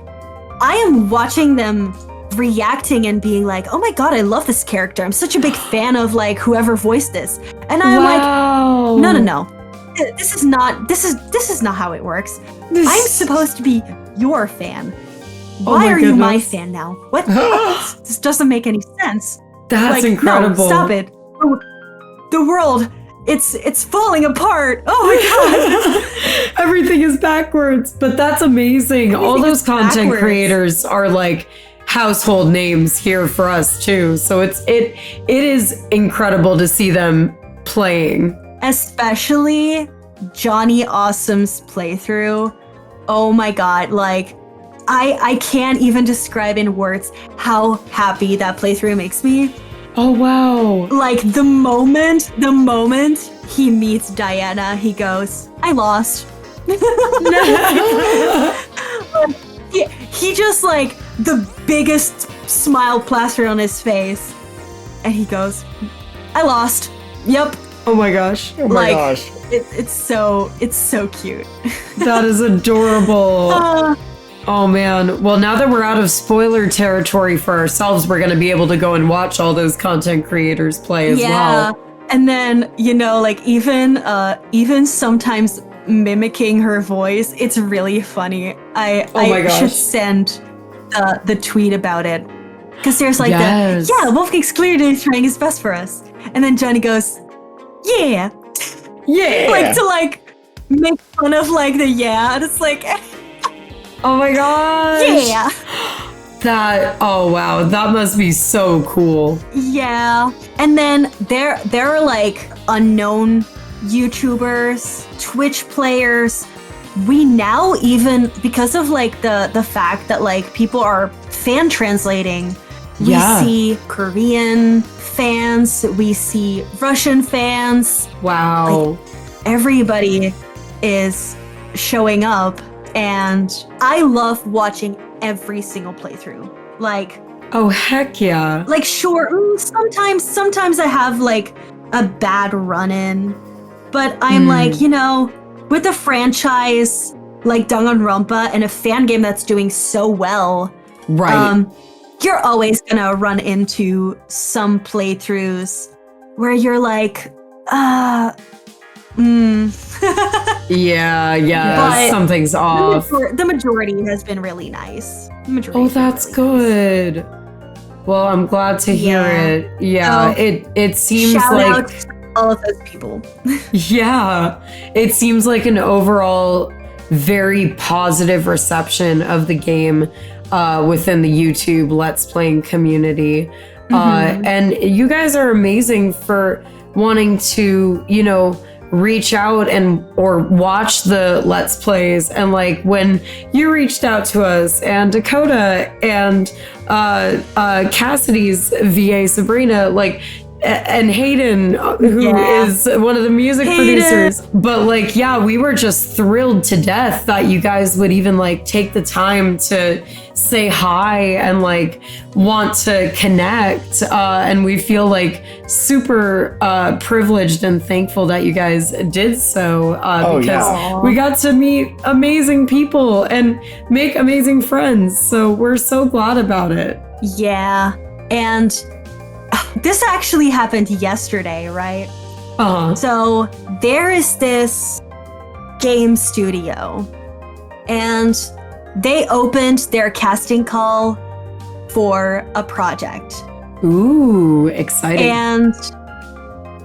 I am watching them reacting and being like, oh my god, I love this character. I'm such a big fan of like whoever voiced this. And I'm wow. like, no. This is not how it works. I'm supposed to be your fan. Why are you my fan now? What? This doesn't make any sense. That's like, incredible. No, stop it. The world, it's falling apart. Oh my god. Everything is backwards, but that's amazing. All those content creators are like household names here for us too. So it is incredible to see them playing. Especially Johnny Awesome's playthrough. Oh my god, like I can't even describe in words how happy that playthrough makes me. Oh wow. Like the moment he meets Diana, he goes, I lost. he just like the biggest smile plastered on his face. And he goes, I lost. Yep. Oh my gosh. Oh my gosh. It's so cute. That is adorable. Oh man. Well, now that we're out of spoiler territory for ourselves, we're going to be able to go and watch all those content creators play as well. And then, you know, like even sometimes mimicking her voice, it's really funny. I should send the tweet about it. Because there's like Wolfgang's clearly trying his best for us. And then Johnny goes, yeah. Like to like make fun of like the and it's like oh my gosh. Yeah. Oh wow, that must be so cool. Yeah. And then there are like unknown YouTubers, Twitch players. We now even, because of like the fact that like people are fan translating, we see Korean fans, we see Russian fans. Wow. Like, everybody is showing up, and I love watching every single playthrough. Like, oh heck yeah. Like sure, sometimes I have like a bad run-in, but I'm like, you know, with a franchise like Danganronpa and a fan game that's doing so well, right? You're always gonna run into some playthroughs where you're like, yeah, but something's off. The majority has been really nice. Oh, that's really good. Nice. Well, I'm glad to hear it. Yeah, it seems shout like out to all of those people. Yeah, it seems like an overall very positive reception of the game within the YouTube Let's Playing community. And you guys are amazing for wanting to, you know, reach out or watch the Let's Plays. And like when you reached out to us and Dakota and Cassidy's VA Sabrina, like, and Hayden, who is one of the music producers. But like, we were just thrilled to death that you guys would even like take the time to say hi and like want to connect. And we feel like super privileged and thankful that you guys did so because we got to meet amazing people and make amazing friends. So we're so glad about it. Yeah. And this actually happened yesterday, right? So there is this game studio, and they opened their casting call for a project. Ooh, exciting. And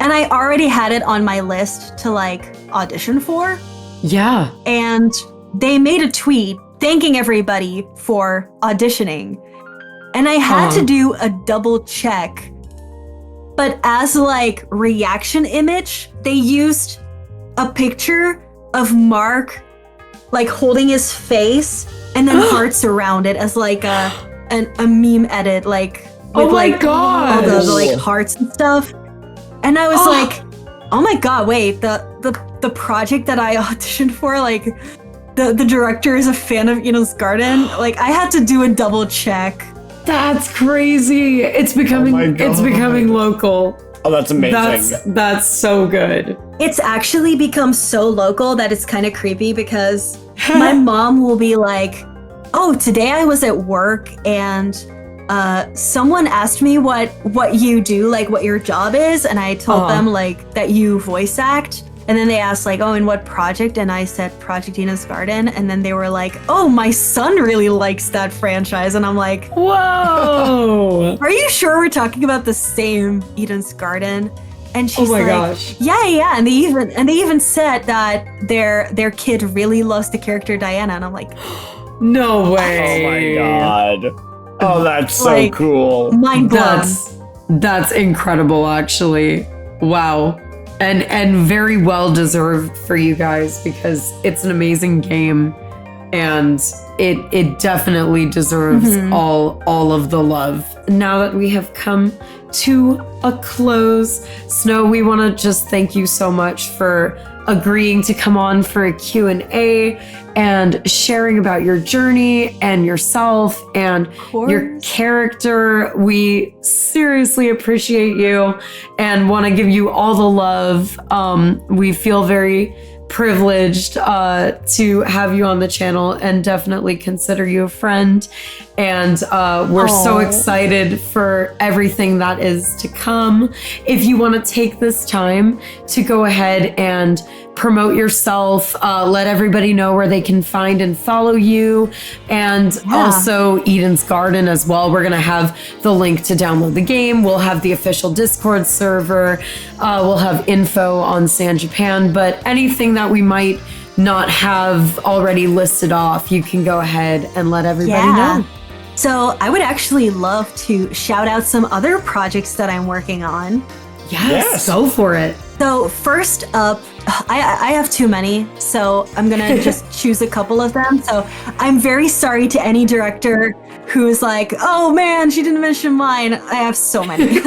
I already had it on my list to like audition for. Yeah. And they made a tweet thanking everybody for auditioning. And I had to do a double check. But as like reaction image, they used a picture of Mark like holding his face and then hearts around it as like a meme edit, like with like all the like hearts and stuff. And I was like, oh my god, wait, the project that I auditioned for, like the director is a fan of Eden's Garden. Like, I had to do a double check. That's crazy. It's becoming local. Oh, that's amazing. That's so good. It's actually become so local that it's kind of creepy because my mom will be like, oh, today I was at work and someone asked me what you do, like what your job is, and I told them like that you voice act. And then they asked like, oh, in what project? And I said Project Eden's Garden. And then they were like, oh, my son really likes that franchise. And I'm like, whoa. Are you sure we're talking about the same Eden's Garden? And she's like, gosh. Yeah. And they even said that their kid really loves the character Diana. And I'm like, no way. Oh my God. Oh, that's so like, cool. Mind blown. That's incredible, actually. Wow. And very well deserved for you guys because it's an amazing game and it definitely deserves all of the love. Now that we have come to a close, Snow, we want to just thank you so much for agreeing to come on for a Q&A and sharing about your journey and yourself and your character. We seriously appreciate you and want to give you all the love. We feel very privileged to have you on the channel and definitely consider you a friend. And we're so excited for everything that is to come. If you want to take this time to go ahead and promote yourself, let everybody know where they can find and follow you, and also Eden's Garden as well. We're going to have the link to download the game. We'll have the official Discord server. We'll have info on San Japan, but anything that we might not have already listed off, you can go ahead and let everybody know. So I would actually love to shout out some other projects that I'm working on. Yes, go for it. So first up, I have too many, so I'm gonna just choose a couple of them. So I'm very sorry to any director who's like, oh man, she didn't mention mine. I have so many.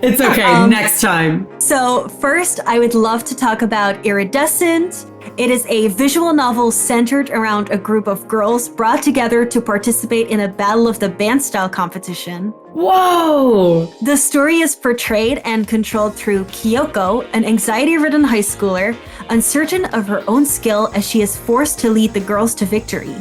It's okay, next time. So first, I would love to talk about Iridescent. It is a visual novel centered around a group of girls brought together to participate in a Battle of the Band style competition. Whoa! The story is portrayed and controlled through Kyoko, an anxiety-ridden high schooler, uncertain of her own skill as she is forced to lead the girls to victory.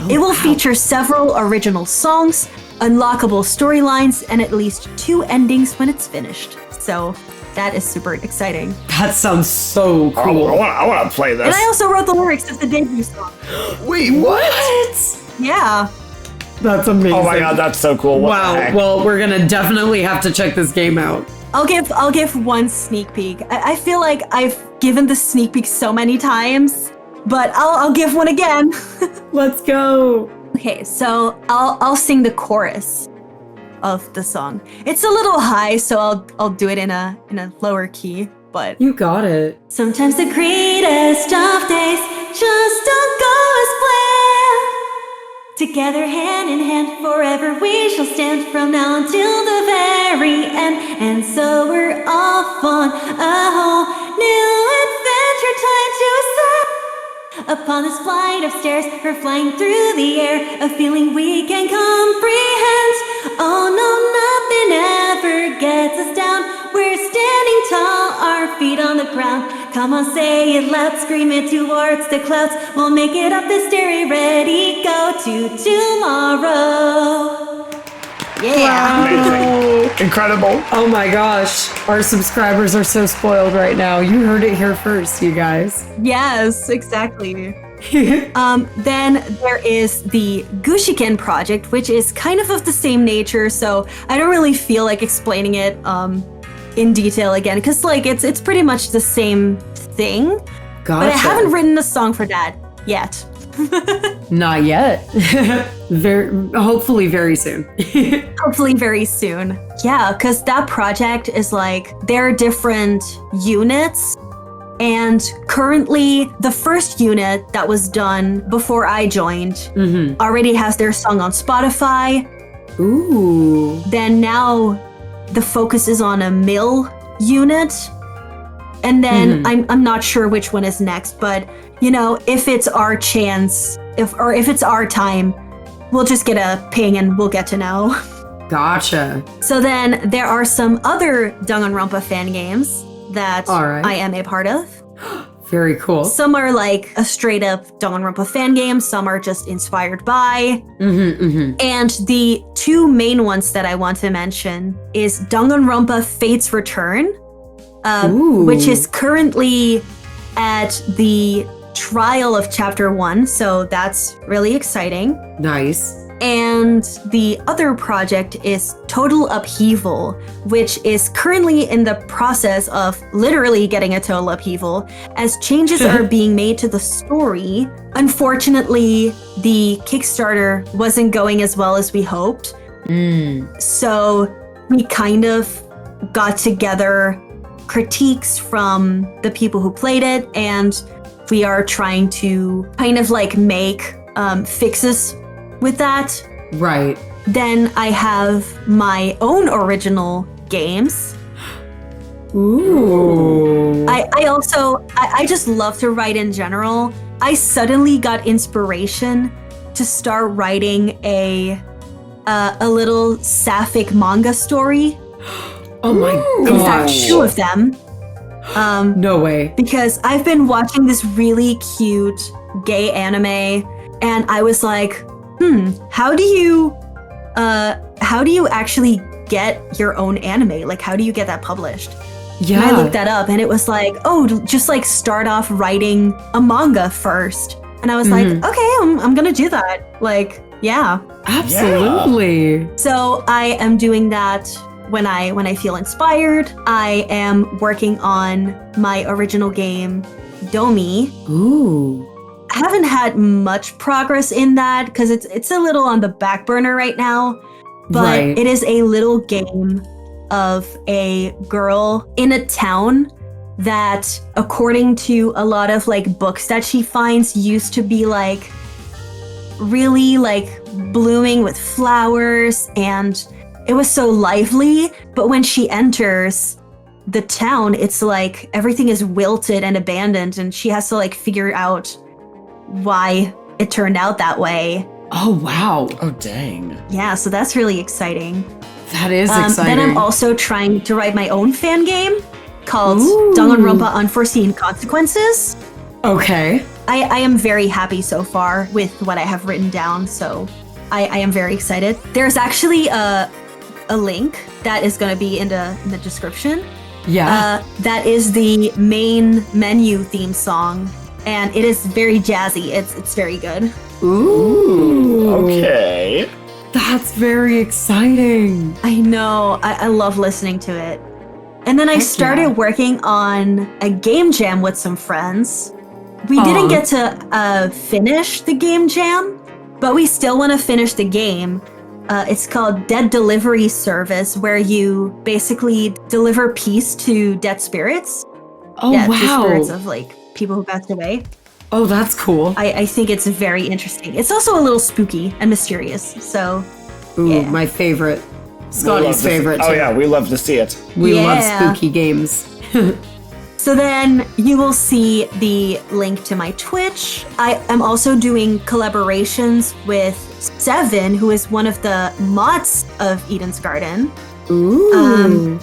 It will feature several original songs, unlockable storylines, and at least 2 endings when it's finished. So that is super exciting. That sounds so cool. I want to play this. And I also wrote the lyrics of the debut song. Wait, what? Yeah. That's amazing. Oh my God, that's so cool. What the heck? Well, we're gonna definitely have to check this game out. I'll give one sneak peek. I feel like I've given the sneak peek so many times, but I'll give one again. Let's go. Okay, so I'll sing the chorus of the song. It's a little high, so I'll do it in a lower key, but you got it. Sometimes the greatest of days just don't go as planned. Together, hand in hand, forever we shall stand from now until the very end. And so we're off on a whole new adventure, time to set upon this flight of stairs. We're flying through the air, a feeling we can comprehend. Oh no, nothing ever gets us down. We're standing tall, our feet on the ground. Come on, say it loud, scream it towards the clouds. We'll make it up this dairy, ready, go to tomorrow. Yeah. Amazing. Incredible. Oh my gosh. Our subscribers are so spoiled right now. You heard it here first, you guys. Yes, exactly. Then there is the Gushiken project, which is kind of the same nature, so I don't really feel like explaining it in detail again, because like it's pretty much the same thing. Gotcha. But I haven't written a song for that yet. Not yet. Hopefully very soon. Hopefully very soon. Yeah, because that project is like, there are different units. And currently, the first unit that was done before I joined already has their song on Spotify. Ooh. Then now the focus is on a mill unit. And then I'm not sure which one is next, but you know, if it's our chance, if it's our time, we'll just get a ping and we'll get to know. Gotcha. So then there are some other Danganronpa fan games that I am a part of. Very cool. Some are like a straight up Danganronpa fan game. Some are just inspired by. And the two main ones that I want to mention is Danganronpa Fate's Return, which is currently at the trial of Chapter 1. So that's really exciting. Nice. And the other project is Total Upheaval, which is currently in the process of literally getting a total upheaval as changes are being made to the story. Unfortunately, the Kickstarter wasn't going as well as we hoped. So we kind of got together critiques from the people who played it, and we are trying to kind of like make fixes with that. Right. Then I have my own original games. Ooh. I just love to write in general. I suddenly got inspiration to start writing a little sapphic manga story. Oh my god. In fact, 2 of them. No way. Because I've been watching this really cute gay anime, and I was like, how do you actually get your own anime? Like, how do you get that published? Yeah. And I looked that up, and it was like, just like start off writing a manga first. And I was like, okay, I'm gonna do that. Like, yeah. Absolutely. Yeah. So I am doing that when I feel inspired. I am working on my original game, Domi. Ooh. I haven't had much progress in that because it's a little on the back burner right now, but it is a little game of a girl in a town that, according to a lot of like books that she finds, used to be like really like blooming with flowers, and it was so lively. But when she enters the town, it's like everything is wilted and abandoned, and she has to like figure out why it turned out that way. Oh, wow. Oh, dang. Yeah, so that's really exciting. That is exciting. Then I'm also trying to write my own fan game called Danganronpa Unforeseen Consequences. Okay. I am very happy so far with what I have written down, so I am very excited. There's actually a link that is going to be in the description. Yeah. That is the main menu theme song, and it is very jazzy. It's very good. Ooh. Okay. That's very exciting. I know. I love listening to it. And then I started working on a game jam with some friends. We didn't get to finish the game jam, but we still want to finish the game. It's called Dead Delivery Service, where you basically deliver peace to dead spirits. Oh, wow. To spirits of like people who passed away. Oh, that's cool. I think it's very interesting. It's also a little spooky and mysterious. So, my favorite. Scotty's favorite. Oh yeah, we love to see it. We love spooky games. So then you will see the link to my Twitch. I am also doing collaborations with Seven, who is one of the mods of Eden's Garden. Ooh.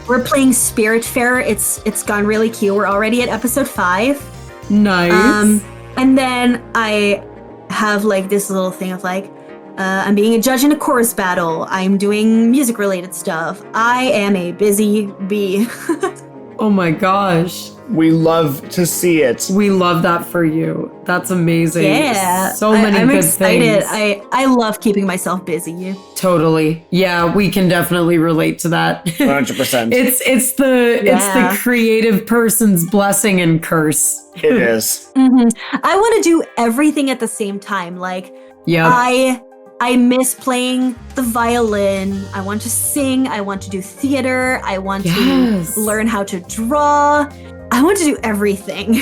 We're playing Spiritfarer. It's gone really cute. We're already at episode 5. Nice. And then I have like this little thing of like, I'm being a judge in a chorus battle. I'm doing music related stuff. I am a busy bee. Oh my gosh. We love to see it. We love that for you. That's amazing. Yeah. So many I'm good excited. things. I love keeping myself busy. Totally. Yeah, we can definitely relate to that. 100%. It's the creative person's blessing and curse. It is. Mm-hmm. I want to do everything at the same time. Like, I miss playing the violin. I want to sing. I want to do theater. I want to learn how to draw. I want to do everything.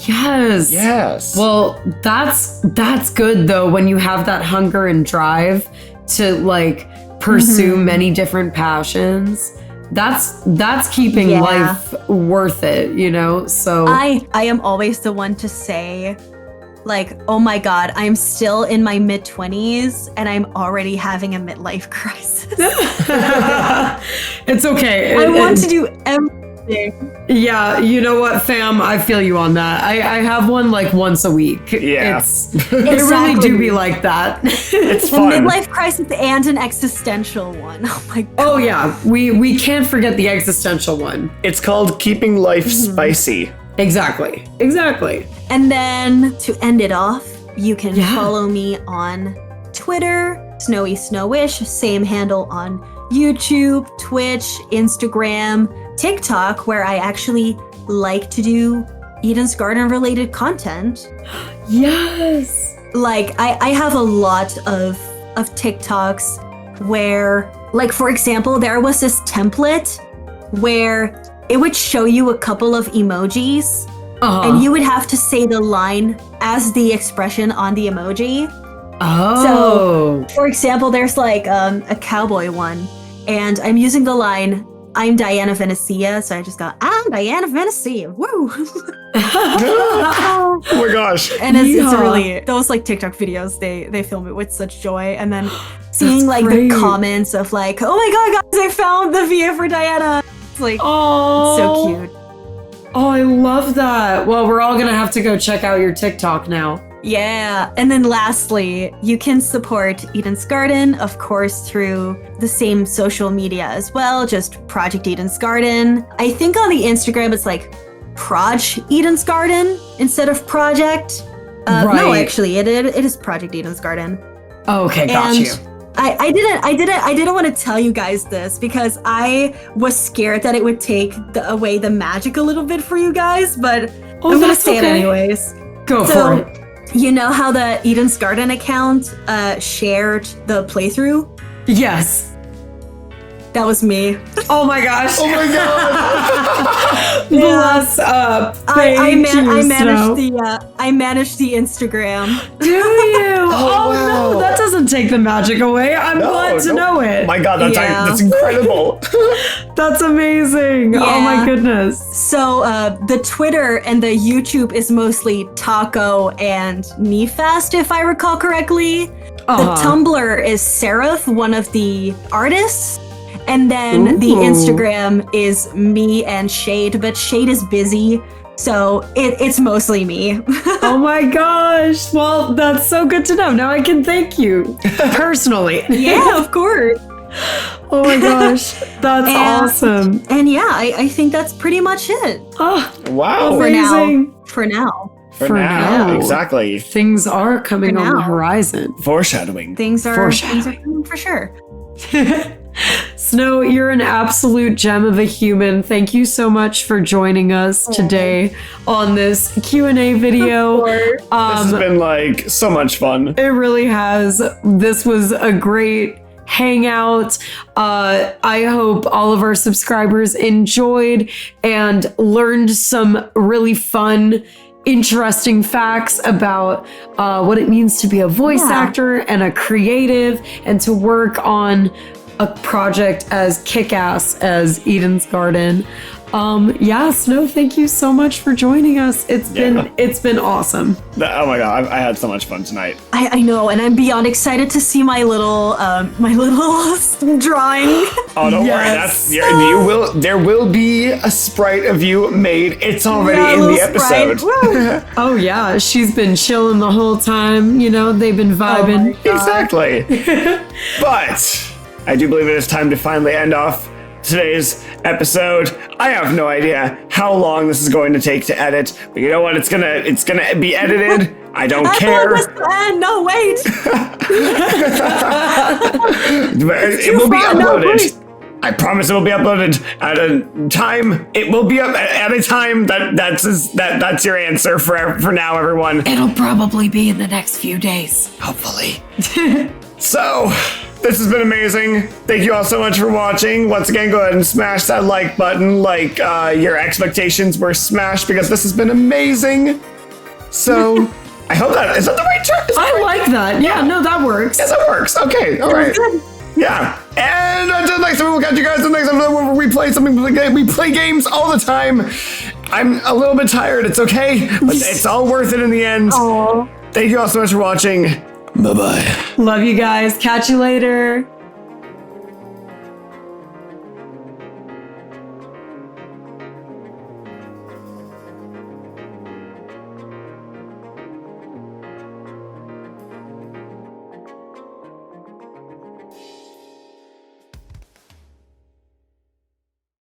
Yes. Well, that's good though when you have that hunger and drive to like pursue many different passions. that's keeping Yeah. life worth it, you know? So I am always the one to say, like, oh my God, I'm still in my mid-20s and I'm already having a midlife crisis. it's okay. I want to do everything. Yeah, you know what, fam? I feel you on that. I have one like once a week. Yeah. It really do be like that. It's A fun. midlife crisis and an existential one. Oh my God. Oh yeah, we can't forget the existential one. It's called keeping life spicy. Exactly. And then to end it off, you can Yeah. follow me on Twitter, Snowysnowwish, same handle on YouTube, Twitch, Instagram, TikTok, where I actually like to do Eden's Garden related content. Yes. Like I have a lot of TikToks where, like, for example, there was this template where it would show you a couple of emojis and you would have to say the line as the expression on the emoji. Oh. So, for example, there's like a cowboy one, and I'm using the line, I'm Diana Venicia, so I just got, I'm Diana Venicia, woo! Oh my gosh. And it's Yeah. really, those like TikTok videos, they film it with such joy, and then seeing like great. the comments of like, oh my God, guys, I found the VA for Diana. It's like, Oh. so cute. Oh, I love that. Well, we're all gonna have to go check out your TikTok now. Yeah. And then lastly, you can support Eden's Garden, of course, through the same social media as well, just Project Eden's Garden. I think on the Instagram, it's like Proj Eden's Garden instead of Project. No, Right. actually, it is Project Eden's Garden. Oh, okay, got And you. I didn't want to tell you guys this because I was scared that it would take away the magic a little bit for you guys, but Oh, I'm gonna that's say it okay. anyways. Go for So, it. you know how the Eden's Garden account shared the playthrough? Yes. That was me. Oh my gosh. Oh my god. Bless up. Thank you, I managed the Instagram. Do you? Oh, wow. no, that doesn't take the magic away. I'm glad to know it. My god, that's incredible. That's amazing. Oh my Yeah. goodness. So the Twitter and the YouTube is mostly Taco and Nefast, if I recall correctly. The Tumblr is Seraph, one of the artists. And then the Ooh. Instagram is me and Shade, but Shade is busy, so it's mostly me. Oh my gosh. Well, that's so good to know. Now I can thank you personally. Yeah, of course. Oh my gosh. That's awesome. And yeah, I think that's pretty much it Oh, Wow. for amazing. now. For now. For now. Exactly. Things are coming For on the now. horizon. Foreshadowing. Things are Foreshadowing. coming for sure. Snow, you're an absolute gem of a human. Thank you so much for joining us today on this Q&A video. This has been like so much fun. It really has. This was a great hangout. I hope all of our subscribers enjoyed and learned some really fun, interesting facts about what it means to be a voice actor and a creative and to work on a project as kick-ass as Eden's Garden. Snow, thank you so much for joining us. It's been awesome. Oh my god, I had so much fun tonight. I know, and I'm beyond excited to see my little drawing. Oh, don't Yes. worry. There will be a sprite of you made. It's already in the little sprite. episode. Oh yeah, she's been chilling the whole time. You know, they've been vibing. Exactly. But I do believe it is time to finally end off today's episode. I have no idea how long this is going to take to edit, but you know what? It's gonna be edited. I don't care. No, wait. It will be uploaded. I promise it will be uploaded at a time. It will be up at a time that's your answer for now, everyone. It'll probably be in the next few days. Hopefully. So, this has been amazing. Thank you all so much for watching. Once again, go ahead and smash that like button like your expectations were smashed because this has been amazing. So, I hope is that the right term? I like that. Yeah, no, that works. Yes, it works. Okay, all right. Good. Yeah. And until next time, we'll catch you guys in the next episode where we play something. We play games all the time. I'm a little bit tired. It's okay, but it's all worth it in the end. Aww. Thank you all so much for watching. Bye-bye. Love you guys. Catch you later.